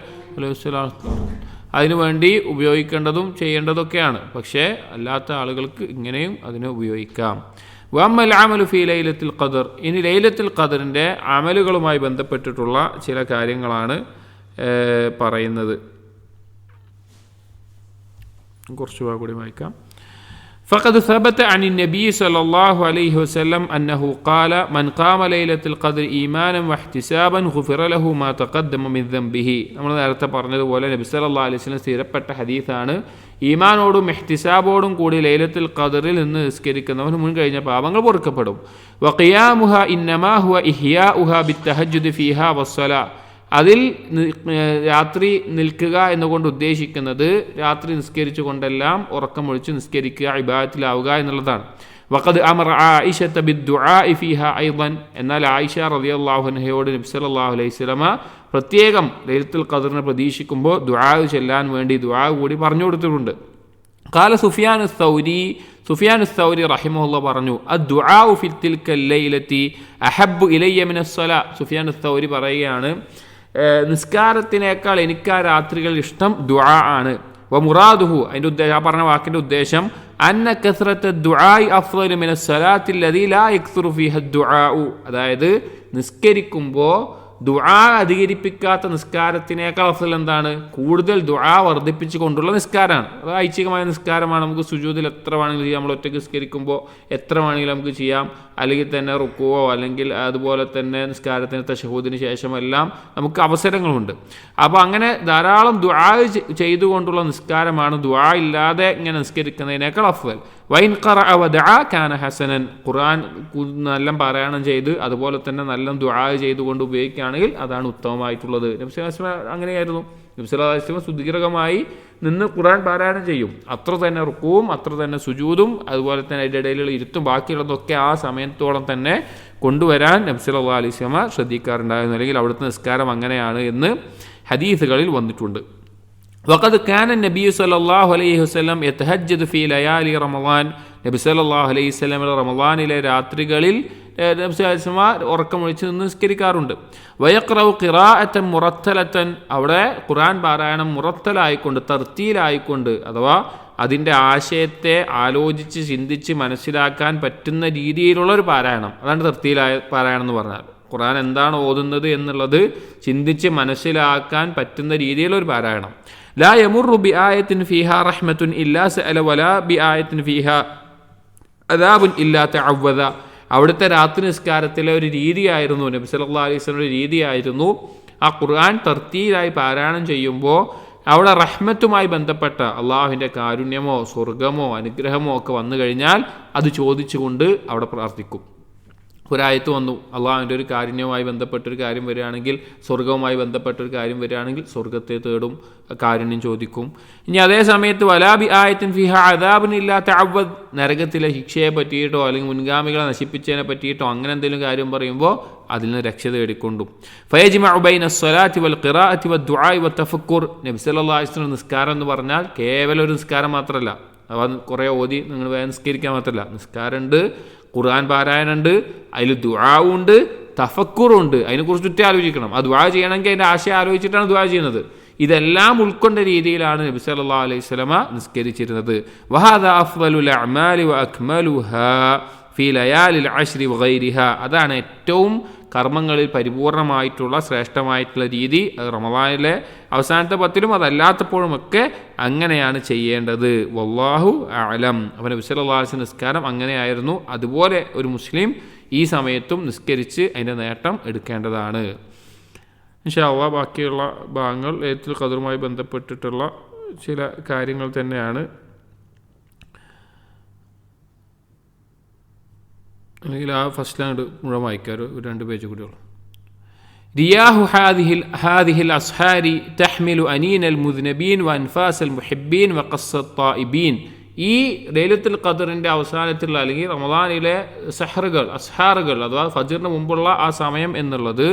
അതിനുവേണ്ടി ഉപയോഗിക്കേണ്ടതും ചെയ്യേണ്ടതൊക്കെയാണ്. പക്ഷേ അല്ലാത്ത ആളുകൾക്ക് ഇങ്ങനെയും അതിനെ ഉപയോഗിക്കാം. വഅമ്മൽ അമലു ഫീ ലൈലത്തുൽ ഖദർ, ഇനി ലൈലത്തുൽ ഖദറിൻ്റെ അമലുകളുമായി ബന്ധപ്പെട്ടിട്ടുള്ള ചില കാര്യങ്ങളാണ് പറയുന്നത്. കുറച്ച് കൂടി വായിക്കാം. فقد ثبت عن النبي صلى الله عليه وسلم أنه قال من قام ليلة القدر إيمانا واحتسابا غفر له ما تقدم من ذنبه. നമ്മൾ നേരത്തെ പറഞ്ഞതുപോലെ നബി സല്ലല്ലാഹു അലൈഹി വസല്ലം സ്ഥിരപ്പെട്ട ഹദീസാണ്, ഈമാനോടും ഇഹ്തിസാബോടും കൂടി ലൈലത്തുൽ ഖദറിൽ നിന്ന് നിസ്കരിക്കുന്നവന് മുൻ കഴിഞ്ഞ പാപങ്ങൾ പൊറുക്കപ്പെടും. വഖിയാമുഹാ ഇന്നമാ ഹുവ ഇഹ്യാഉഹാ ബിത്തഹജ്ജുദ് ഫീഹാ വസ്സലാ. അതിൽ രാത്രി നിൽക്കുക എന്നുകൊണ്ട് ഉദ്ദേശിക്കുന്നത് രാത്രി നിസ്കരിച്ചു കൊണ്ടെല്ലാം ഉറക്കമൊഴിച്ച് നിസ്കരിക്കുക, ഇബാദത്തിലാവുക എന്നുള്ളതാണ്. വഖദ് അമറ ആയിഷത ബിദ്ദുആഇ ഫീഹാ അയ്ളൻ. എന്നാൽ ആയിഷ റളിയല്ലാഹു അൻഹയോട് നബി സല്ലല്ലാഹു അലൈഹി വസല്ലമ പ്രത്യേകം ലൈലത്തുൽ ഖദറിനെ പ്രതീക്ഷിക്കുമ്പോൾ ദുആ ചെല്ലാൻ വേണ്ടി ദുആ കൂടി പറഞ്ഞു കൊടുത്തിട്ടുണ്ട്. ഖാല സുഫിയാൻ അസ്-സൗരി റഹിമഹുല്ലാഹ് പറഞ്ഞു, അദ്ദുആഉ ഫി തിൽക്കൽ ലൈലത്തി അഹബ്ബു ഇലയ്യ മിനസ് സ്വലാ. സുഫിയാൻ അസ്-സൗരി പറയുകയാണ്, നിസ്കാരത്തിനേക്കാൾ എനിക്ക് ആ രാത്രികൾ ഇഷ്ടം ദുആ ആണ്. വമുറാദുഹു, അതിൻ്റെ ആ പറഞ്ഞ വാക്കിൻ്റെ ഉദ്ദേശം അന്ന കസ്റത്ത ദുആഇ അഫ്ളലു മിനസ് സ്വലാത്തി അല്ലദീ ലാ യക്സുറു ഫീഹ ദുആഉ. അതായത് നിസ്കരിക്കുമ്പോൾ ദുആ അധികരിപ്പിക്കാത്ത നിസ്കാരത്തിനേക്കാൾ അഫ്ളൽ എന്താണ്? കൂടുതൽ ദുആ വർദ്ധിപ്പിച്ചു കൊണ്ടുള്ള നിസ്കാരമാണ്. അത് ഐച്ഛികമായ നിസ്കാരമാണ്. നമുക്ക് സുജൂദിൽ എത്ര വേണമെങ്കിലും ചെയ്യാം. നമ്മൾ ഒറ്റയ്ക്ക് നിസ്കരിക്കുമ്പോൾ എത്ര വേണമെങ്കിലും നമുക്ക് ചെയ്യാം. അല്ലെങ്കിൽ തന്നെ റുക്കുവോ അല്ലെങ്കിൽ അതുപോലെ തന്നെ നിസ്കാരത്തിന് തശഹൂദിന് ശേഷമെല്ലാം നമുക്ക് അവസരങ്ങളുണ്ട്. അപ്പോൾ അങ്ങനെ ധാരാളം ദുആ ചെയ്തുകൊണ്ടുള്ള നിസ്കാരമാണ് ദുആ ഇല്ലാതെ ഇങ്ങനെ നിസ്കരിക്കുന്നതിനേക്കാൾ അഫ്ളൽ. വൈൻ ഖറഅ വദഅ കാന ഹസനൻ. ഖുർആൻ നല്ല പാരായണം ചെയ്ത് അതുപോലെ തന്നെ നല്ല ദുആ ചെയ്തുകൊണ്ട് ഉപയോഗിക്കുകയാണെങ്കിൽ അതാണ് ഉത്തമമായിട്ടുള്ളത്. നബി സല്ലല്ലാഹു അലൈഹി വസല്ലം അങ്ങനെയായിരുന്നു. നബി സല്ലല്ലാഹു അലൈഹി വസല്ലം സുദീർഘമായി നിന്ന് ഖുർആൻ പാരായണം ചെയ്യും. അത്ര തന്നെ റുക്കുവും അത്ര തന്നെ സുജൂദും അതുപോലെ തന്നെ അതിൻ്റെ ഇടയിലുള്ള ഇരുത്തും ബാക്കിയുള്ളതൊക്കെ ആ സമയത്തോളം തന്നെ കൊണ്ടുവരാൻ നബി സല്ലല്ലാഹു അലൈഹി വസല്ലം ശ്രദ്ധിക്കാറുണ്ടായിരുന്നു. അല്ലെങ്കിൽ അവിടുത്തെ നിസ്കാരം അങ്ങനെയാണ് എന്ന് ഹദീസുകളിൽ വന്നിട്ടുണ്ട്. വഖദ് കാന നബി സല്ലല്ലാഹു അലൈഹി വസല്ലം യതഹജ്ജദു ഫീ ലയാലി റമളാൻ. നബി സല്ലല്ലാഹു അലൈഹി വസല്ലം റമളാനിലെ രാത്രികളിൽ നബി സല്ലല്ലാഹു അലൈഹി വസല്ലം ഉറക്കമൊഴിച്ച് നിന്ന് നിസ്കരിക്കാറുണ്ട്. വയഖ്റഉ ഖിറാഅത്തൻ മുറത്തലത്തൻ. അവിടെ ഖുർആൻ പാരായണം മുറത്തലായിക്കൊണ്ട് തർത്തീലായിക്കൊണ്ട് അഥവാ അതിൻ്റെ ആശയത്തെ ആലോചിച്ച് ചിന്തിച്ച് മനസ്സിലാക്കാൻ പറ്റുന്ന രീതിയിലുള്ള ഒരു പാരായണം. അതാണ് തർത്തീലായ പാരായണം എന്ന് പറഞ്ഞാൽ. ഖുർആൻ എന്താണ് ഓതുന്നത് എന്നുള്ളത് ചിന്തിച്ച് മനസ്സിലാക്കാൻ പറ്റുന്ന രീതിയിലൊരു പാരായണം. ലാ യമുറു ബി ആയത്തിൻ ഫീഹാ റഹ്മത്തുൻ ഇല്ലാ സഅല വലാ ബി ആയത്തിൻ ഫീഹാ അദാബുൻ ഇല്ലാ തഅവ്വദ. അവിടുത്തെ രാത്രി നിസ്കാരത്തിലെ ഒരു രീതിയായിരുന്നു, നബി സല്ലല്ലാഹു അലൈഹി വസല്ലം ഒരു രീതിയായിരുന്നു, ആ ഖുർആൻ തർത്തീലായി പാരായണം ചെയ്യുമ്പോൾ അവിടെ റഹ്മത്തുമായി ബന്ധപ്പെട്ട അള്ളാഹുവിൻ്റെ കാരുണ്യമോ സ്വർഗമോ അനുഗ്രഹമോ ഒക്കെ വന്നു കഴിഞ്ഞാൽ അത് ചോദിച്ചുകൊണ്ട് അവിടെ പ്രാർത്ഥിക്കും. ഒരായത്ത് വന്നു, അള്ളാഹുവിൻ്റെ ഒരു കാരുണ്യവുമായി ബന്ധപ്പെട്ടൊരു കാര്യം വരികയാണെങ്കിൽ, സ്വർഗവുമായി ബന്ധപ്പെട്ടൊരു കാര്യം വരികയാണെങ്കിൽ സ്വർഗത്തെ തേടും, കാരുണ്യം ചോദിക്കും. ഇനി അതേ സമയത്ത് വലാബി ആയത്തിൻ ഫിഹ അദാബുൻ ഇല്ലാ തഅവ്വദ്, നരകത്തിലെ ശിക്ഷയെ പറ്റിയിട്ടോ അല്ലെങ്കിൽ മുൻഗാമികളെ നശിപ്പിച്ചതിനെ പറ്റിയിട്ടോ അങ്ങനെ എന്തെങ്കിലും കാര്യം പറയുമ്പോൾ അതിൽ നിന്ന് രക്ഷ തേടിക്കൊണ്ടും. ഫയജ്മഉ ബൈന സ്വലാത്തി വൽ ഖിറാഅത്തി വദ്ദുആഇ വത്തഫക്കുർ. നബി സല്ലല്ലാഹു അലൈഹി വസല്ലം നിസ്കാരം എന്ന് പറഞ്ഞാൽ കേവലം ഒരു നിസ്കാരം മാത്രമല്ല, അവ കുറേ ഓതി നിങ്ങൾ നിസ്കരിക്കാൻ മാത്രമല്ല, നിസ്കാരമുണ്ട്, ഖുർആൻ പാരായണമുണ്ട്, അതിൽ ദുആവുണ്ട്, തഫക്കുറുണ്ട്. അതിനെക്കുറിച്ച് ചുറ്റി ആലോചിക്കണം. ആ ദുആ ചെയ്യണമെങ്കിൽ അതിൻ്റെ ആശയം ആലോചിച്ചിട്ടാണ് ദുആ ചെയ്യുന്നത്. ഇതെല്ലാം ഉൾക്കൊണ്ട രീതിയിലാണ് നബി സല്ലല്ലാഹു അലൈഹി വസല്ലം നിസ്കരിച്ചിരുന്നത്. വഹാദാ അഫ്ളലുൽ അഅ്മാലി വഅക്മലുഹാ ഫീ ലയാലിൽ അശ്രി വഗൈരിഹാ. അതാണ് ഏറ്റവും കർമ്മങ്ങളിൽ പരിപൂർണമായിട്ടുള്ള ശ്രേഷ്ഠമായിട്ടുള്ള രീതി. അത് റമളാനിലെ അവസാനത്തെ 10 അതല്ലാത്തപ്പോഴുമൊക്കെ അങ്ങനെയാണ് ചെയ്യേണ്ടത്. വല്ലാഹു അഅലം. അപ്പോൾ നബി സല്ലല്ലാഹു അലൈഹി വസല്ലം നിസ്കാരം അങ്ങനെയായിരുന്നു. അതുപോലെ ഒരു മുസ്ലിം ഈ സമയത്തും നിസ്കരിച്ച് അതിൻ്റെ നേട്ടം എടുക്കേണ്ടതാണ്. ഇൻഷാ അല്ലാഹ് ബാക്കിയുള്ള ഭാഗങ്ങൾ ലൈലത്തുൽ ഖദറുമായി ബന്ധപ്പെട്ടിട്ടുള്ള ചില കാര്യങ്ങൾ തന്നെയാണ്. അല്ലെങ്കിൽ ആ ഫസ്റ്റ് ലാൻഡ് മുഴുവൻ വായിക്കാറ്, ഒരു 2 പേജ് കൂടിയുള്ളൂ. റിയാഹു ഹാദിഹിൽ അസ്ഹാരി തഹ്മിലു അനീനൽ മുദ്നബീൻ വ അൻഫാസൽ മുഹിബ്ബീൻ വ ഖസ്സത്ത് തായിബീൻ. ഈ ലൈലത്തുൽ ഖദറിൻ്റെ അവസാനത്തിലുള്ള അല്ലെങ്കിൽ റമളാനിലെ അസ്ഹാറുകൾ അഥവാ ഫജ്റിന് മുമ്പുള്ള ആ സമയം എന്നുള്ളത്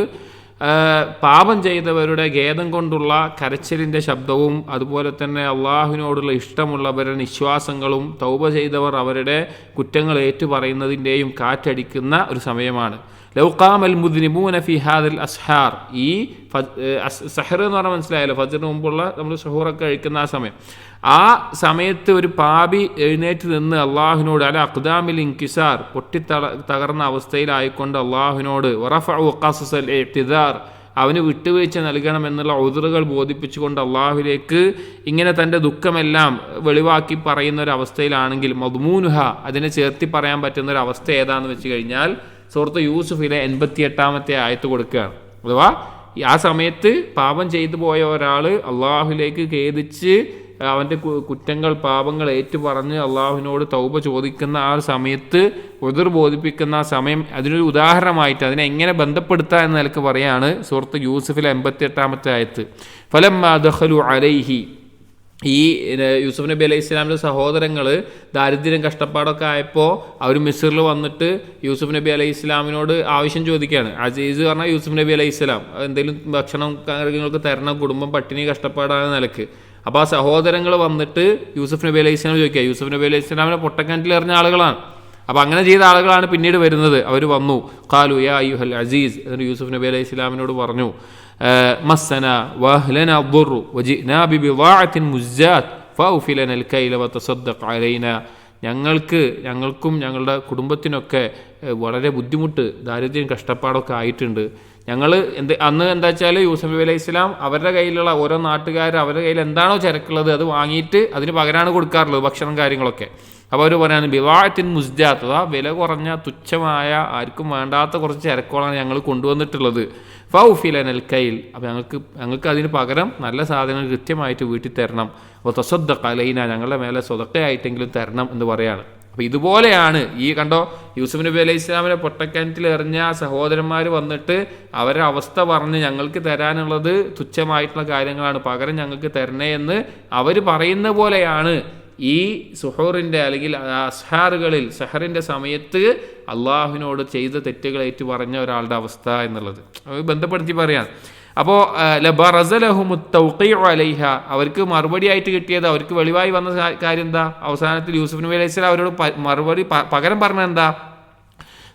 പാപം ചെയ്തവരുടെ ഖേദം കൊണ്ടുള്ള കരച്ചിലിൻ്റെ ശബ്ദവും അതുപോലെ തന്നെ അള്ളാഹുവിനോടുള്ള ഇഷ്ടമുള്ളവരുടെ നിശ്വാസങ്ങളും തൗബ ചെയ്തവർ അവരുടെ കുറ്റങ്ങൾ ഏറ്റുപറയുന്നതിൻ്റെയും കാറ്റടിക്കുന്ന ഒരു സമയമാണ്. ലൗഖാമൽ മുദ്നിബൂന ഫി ഹാദിൽ അസ്ഹാർ. ഈ സഹർ എന്ന് പറഞ്ഞാൽ മനസ്സിലായല്ലോ, ഫജ്റിന് മുമ്പുള്ള നമ്മൾ സഹൂറൊക്കെ കഴിക്കുന്ന ആ സമയം. ആ സമയത്ത് ഒരു പാപി എഴുന്നേറ്റ് നിന്ന് അള്ളാഹുവിനോട് അല അഖ്ദാമിൽ ഇൻകിസാർ പൊട്ടി തകർന്ന അവസ്ഥയിലായിക്കൊണ്ട് അള്ളാഹുവിനോട് വറഫഉ ഖസസൽ ഇഅ്തിദാർ അവന് വിട്ടുവീഴ്ച നൽകണമെന്നുള്ള ഉദ്റുകൾ ബോധിപ്പിച്ചുകൊണ്ട് അള്ളാഹുവിലേക്ക് ഇങ്ങനെ തൻ്റെ ദുഃഖമെല്ലാം വെളിവാക്കി പറയുന്ന ഒരു അവസ്ഥയിലാണെങ്കിൽ മദ്മൂനുഹ അതിനെ ചേർത്തി പറയാൻ പറ്റുന്ന ഒരു അവസ്ഥ ഏതാണെന്ന് വെച്ച് കഴിഞ്ഞാൽ സൂറത്ത് യൂസുഫിലെ 88-ാമത്തെ ആയത്ത് കൊടുക്കുകയാണ്. അഥവാ ആ സമയത്ത് പാപം ചെയ്തു പോയ ഒരാൾ അള്ളാഹുവിലേക്ക് ഖേദിച്ച് അവൻ്റെ കുറ്റങ്ങൾ പാപങ്ങൾ ഏറ്റുപറഞ്ഞ് അള്ളാഹുവിനോട് തൗബ ചോദിക്കുന്ന ആ സമയത്ത് ഉദ്ർ ബോധിപ്പിക്കുന്ന ആ സമയം അതിനൊരു ഉദാഹരണമായിട്ട് അതിനെ എങ്ങനെ ബന്ധപ്പെടുത്തുക എന്ന നിലക്ക് പറയാണ് സൂറത്ത് യൂസുഫിലെ 88-ാമത്തെ ആയത്ത്. ഫലമ്മാ ദഖലു അലൈഹി, ഈ യൂസുഫ് നബി അലൈഹി ഇസ്ലാമിൻ്റെ സഹോദരങ്ങൾ ദാരിദ്ര്യം കഷ്ടപ്പാടൊക്കെ ആയപ്പോൾ അവർ മിസ്റിൽ വന്നിട്ട് യൂസുഫ് നബി അലൈഹി ഇസ്ലാമിനോട് ആവശ്യം ചോദിക്കുകയാണ്. അസീസ് പറഞ്ഞാൽ യൂസുഫ് നബി അലൈഹി ഇസ്ലാം എന്തെങ്കിലും ഭക്ഷണം കാര്യങ്ങൾക്ക് തരണം, കുടുംബം പട്ടിണി കഷ്ടപ്പാടാണ് നിലക്ക്. അപ്പോൾ ആ സഹോദരങ്ങൾ വന്നിട്ട് യൂസുഫ് നബി അലൈഹി ഇസ്ലാം ചോദിക്കുക. യൂസുഫ് നബി അലൈഹി ഇസ്ലാമിനെ പൊട്ടക്കിണറ്റിൽ എറിഞ്ഞ ആളുകളാണ്. അപ്പോൾ അങ്ങനെ ചെയ്ത ആളുകളാണ് പിന്നീട് വരുന്നത്. അവർ വന്നു ഖാലു യാ അയ്യുഹൽ അസീസ്, എന്നിട്ട് യൂസുഫ് നബി അലൈഹി ഇസ്ലാമിനോട് പറഞ്ഞു മസ്സന വഅഹ്ലന അദ്ദുറു വജിനാ ബിബിദാഅത്തിൻ മുസ്സാത്ത് ഫൗഫി ലനൽ കൈല വതസദ്ദഖ് അലൈനാ, ഞങ്ങൾക്കും ഞങ്ങളുടെ കുടുംബത്തിനൊക്കെ വളരെ ബുദ്ധിമുട്ട്, ദാരിദ്ര്യം കഷ്ടപ്പാടൊക്കെ ആയിട്ടുണ്ട്. ഞങ്ങൾ അന്ന് എന്താ വെച്ചാൽ യൂസുഫ് നബി അലൈഹി ഇസ്ലാം അവരുടെ കയ്യിലുള്ള ഓരോ നാട്ടുകാർ അവരുടെ കയ്യിൽ എന്താണോ ചരക്കുള്ളത് അത് വാങ്ങിയിട്ട് അതിന് പകരമാണ് കൊടുക്കാറുള്ളത് ഭക്ഷണം കാര്യങ്ങളൊക്കെ. അപ്പോൾ അവർ പറയാൻ ബിവാഅത്തിൻ മുസ്ജാത്ത്, അതാ വില കുറഞ്ഞ തുച്ഛമായ ആർക്കും വേണ്ടാത്ത കുറച്ച് ചരക്കുകളാണ് ഞങ്ങൾ കൊണ്ടുവന്നിട്ടുള്ളത്. ഫൗഫി ലനൽ കൈൽ, അപ്പോൾ ഞങ്ങൾക്ക് അതിന് പകരം നല്ല സാധനങ്ങൾ കൃത്യമായിട്ട് വീട്ടിൽ തരണം. അപ്പോൾ തസദ്ദഖ് അലൈന, ഞങ്ങളുടെ മേലെ സ്വതക്കയായിട്ടെങ്കിലും തരണം എന്ന് പറയാണ്. അപ്പോൾ ഇതുപോലെയാണ് ഈ കണ്ടോ യൂസുഫ് നബി അലൈഹി ഇസ്ലാമിനെ പൊട്ടക്കിണറ്റിൽ എറിഞ്ഞ സഹോദരന്മാർ വന്നിട്ട് അവരുടെ അവസ്ഥ പറഞ്ഞ് ഞങ്ങൾക്ക് തരാനുള്ളത് തുച്ഛമായിട്ടുള്ള കാര്യങ്ങളാണ്, പകരം ഞങ്ങൾക്ക് തരണേ എന്ന് അവർ പറയുന്ന പോലെയാണ് ഈ സുഹൂറിൻ്റെ അല്ലെങ്കിൽ അസ്ഹാറുകളിൽ സഹറിൻ്റെ സമയത്ത് അള്ളാഹുവിനോട് ചെയ്ത തെറ്റുകൾ ഏറ്റു പറഞ്ഞ ഒരാളുടെ അവസ്ഥ എന്നുള്ളത് ബന്ധപ്പെടുത്തി പറയാൻ. അപ്പോൾ അലൈഹ, അവർക്ക് മറുപടി ആയിട്ട് കിട്ടിയത്, അവർക്ക് വെളിവായി വന്ന കാര്യം എന്താ? അവസാനത്തിൽ യൂസുഫ് നബി അലൈഹി സ്വലാം അവരോട് മറുപടി പകരം പറഞ്ഞത് എന്താ?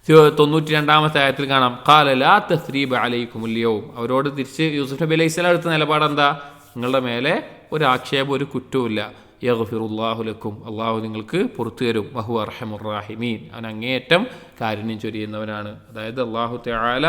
92-ാമത്തെ ആയത്തിൽ കാണാം ഖാല ലാ തസ്രീബ അലൈക്കുമുൽ യൗം, അവരോട് തിരിച്ച് യൂസുഫ് നബി അലൈഹി സ്വലാം എടുത്ത നിലപാട് എന്താ? നിങ്ങളുടെ മേലെ ഒരു ആക്ഷേപം ഒരു കുറ്റവുമില്ല. യഗ്ഫിറുല്ലാഹു ലക്കും, അള്ളാഹു നിങ്ങൾക്ക് പുറത്തു തരും. വഹു അർഹമുർ റാഹിമീൻ, അവൻ അങ്ങേയറ്റം കാരുണ്യം ചൊരിയുന്നവനാണ്. അതായത് അള്ളാഹു തആല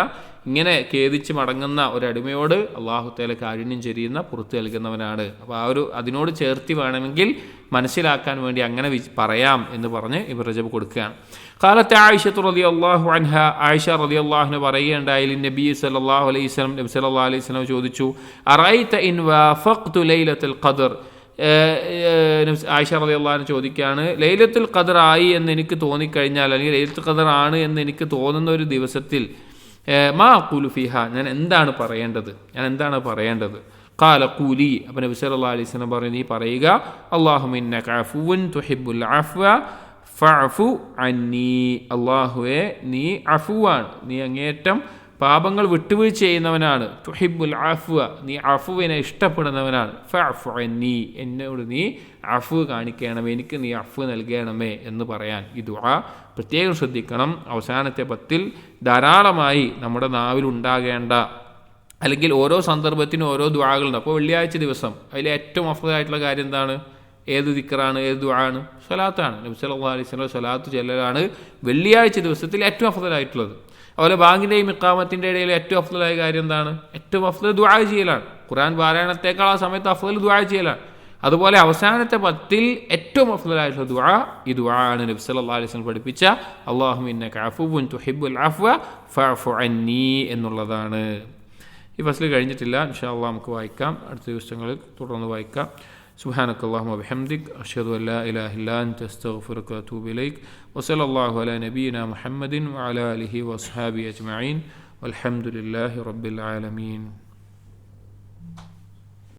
ഇങ്ങനെ ഖേദിച്ച് മടങ്ങുന്ന ഒരടിമയോട് അള്ളാഹു തആല കാരുണ്യം ചൊരിയുന്ന പുറത്തു നൽകുന്നവനാണ്. അപ്പോൾ ആ ഒരു അതിനോട് ചേർത്തി വേണമെങ്കിൽ മനസ്സിലാക്കാൻ വേണ്ടി അങ്ങനെ പറയാം എന്ന് പറഞ്ഞ് ഇബ്നു റജബ് കൊടുക്കുകയാണ്. ഖാലത്ത് ആയിഷ റളിയല്ലാഹു അൻഹ, ആയിഷ റളിയല്ലാഹു അൻഹ പറയുകയുണ്ടായി നബി സല്ലല്ലാഹു അലൈഹി വസല്ലം, നബി സല്ലല്ലാഹു അലൈഹി വസല്ലം ചോദിച്ചു അറഅയ്ത ഇൻ വാഫഖ്തു ലൈലത്തുൽ ഖദ്ർ, ആയിഷ റളിയല്ലാഹു അൻഹ ചോദിക്കുകയാണ് ലൈലത്തുൽ ഖദ്ർ ആയി എന്ന് എനിക്ക് തോന്നിക്കഴിഞ്ഞാൽ, അല്ലെങ്കിൽ ലൈലത്തുൽ ഖദ്ർ ആണ് എന്ന് എനിക്ക് തോന്നുന്ന ഒരു ദിവസത്തിൽ മാ അഖൂലു ഫീഹ, ഞാൻ എന്താണ് പറയേണ്ടത്? ഖാല ഖൂലി, അപ്പോൾ നബി സല്ലല്ലാഹു അലൈഹി വസല്ലം പറഞ്ഞു, നീ പറയുക അല്ലാഹുമ്മ ഇന്നക അഫുവ്വുൻ തുഹിബ്ബുൽ അഫ്വ ഫഅഫു അന്നി, അല്ലാഹുവേ നീ അഫുവാണ്, നീ അങ്ങേയറ്റം പാപങ്ങൾ വിട്ടുവീഴ്ച ചെയ്യുന്നവനാണ്. തുഹിബ്ബുൽ അഫ്വ, നീ അഫുവിനെ ഇഷ്ടപ്പെടുന്നവനാണ്. ഫഅഫു അന്നി, എന്നോട് നീ അഫു കാണിക്കണമേ, എനിക്ക് നീ അഫു നൽകണമേ എന്ന് പറയാൻ. ഈ ദുആ പ്രത്യേകം ശ്രദ്ധിക്കണം. അവസാനത്തെ 10 ധാരാളമായി നമ്മുടെ നാവിൽ ഉണ്ടാകേണ്ട, അല്ലെങ്കിൽ ഓരോ സന്ദർഭത്തിനും ഓരോ ദുആകളുണ്ട്. അപ്പോൾ വെള്ളിയാഴ്ച ദിവസം അതിൽ ഏറ്റവും അഫ്ളലായിട്ടുള്ള കാര്യം എന്താണ്? ഏത് ദിക്റാണ്, ഏത് ദുആണ്? സ്വലാത്താണ്. നബി സല്ലല്ലാഹു അലൈഹി വസല്ലം സ്വലാത്ത് ചൊല്ലലാണ് വെള്ളിയാഴ്ച ദിവസത്തിൽ ഏറ്റവും അഫ്ളലായിട്ടുള്ളത്. അതുപോലെ ബാങ്കിൻ്റെയും ഇഖാമത്തിൻ്റെ ഇടയിൽ ഏറ്റവും അഫ്ളലായ കാര്യം എന്താണ്? ഏറ്റവും അഫ്ളൽ ദുആ ചെയ്യലാണ്. ഖുർആൻ പാരായണത്തേക്കാൾ ആ സമയത്ത് അഫ്ളൽ ദുആ ചെയ്യലാണ്. അതുപോലെ അവസാനത്തെ 10 ഏറ്റവും അഫ്ളലായിട്ടുള്ള ദുആ ഈ ദുആ ആണ് നബി സല്ലല്ലാഹു അലൈഹി വസല്ലം പഠിപ്പിച്ച അല്ലാഹുമ്മ ഇന്നക അഫുവ്വുൻ തുഹിബ്ബുൽ അഫ്വ ഫഅഫു അന്നി എന്നുള്ളതാണ്. ഈ ഫസ്ൽ കഴിഞ്ഞിട്ടില്ല, ഇൻഷാ അല്ലാഹ് നമുക്ക് വായിക്കാം, അടുത്ത ദിവസങ്ങളിൽ തുടർന്ന് വായിക്കാം. സുബ്ഹാനക്കല്ലാഹുമ്മ വബിഹംദിക് അഷ്ഹദു അൻ ലാ ഇലാഹ ഇല്ലാ അൻത അസ്തഗ്ഫിറുക വഅതൂബു ഇലൈക് വസല്ലല്ലാഹു അലാ നബിയിനാ മുഹമ്മദിൻ വഅലാ ആലിഹി വഅസ്ഹാബിഹി അജ്മഈൻ വൽഹംദുലില്ലാഹി റബ്ബിൽ ആലമീൻ.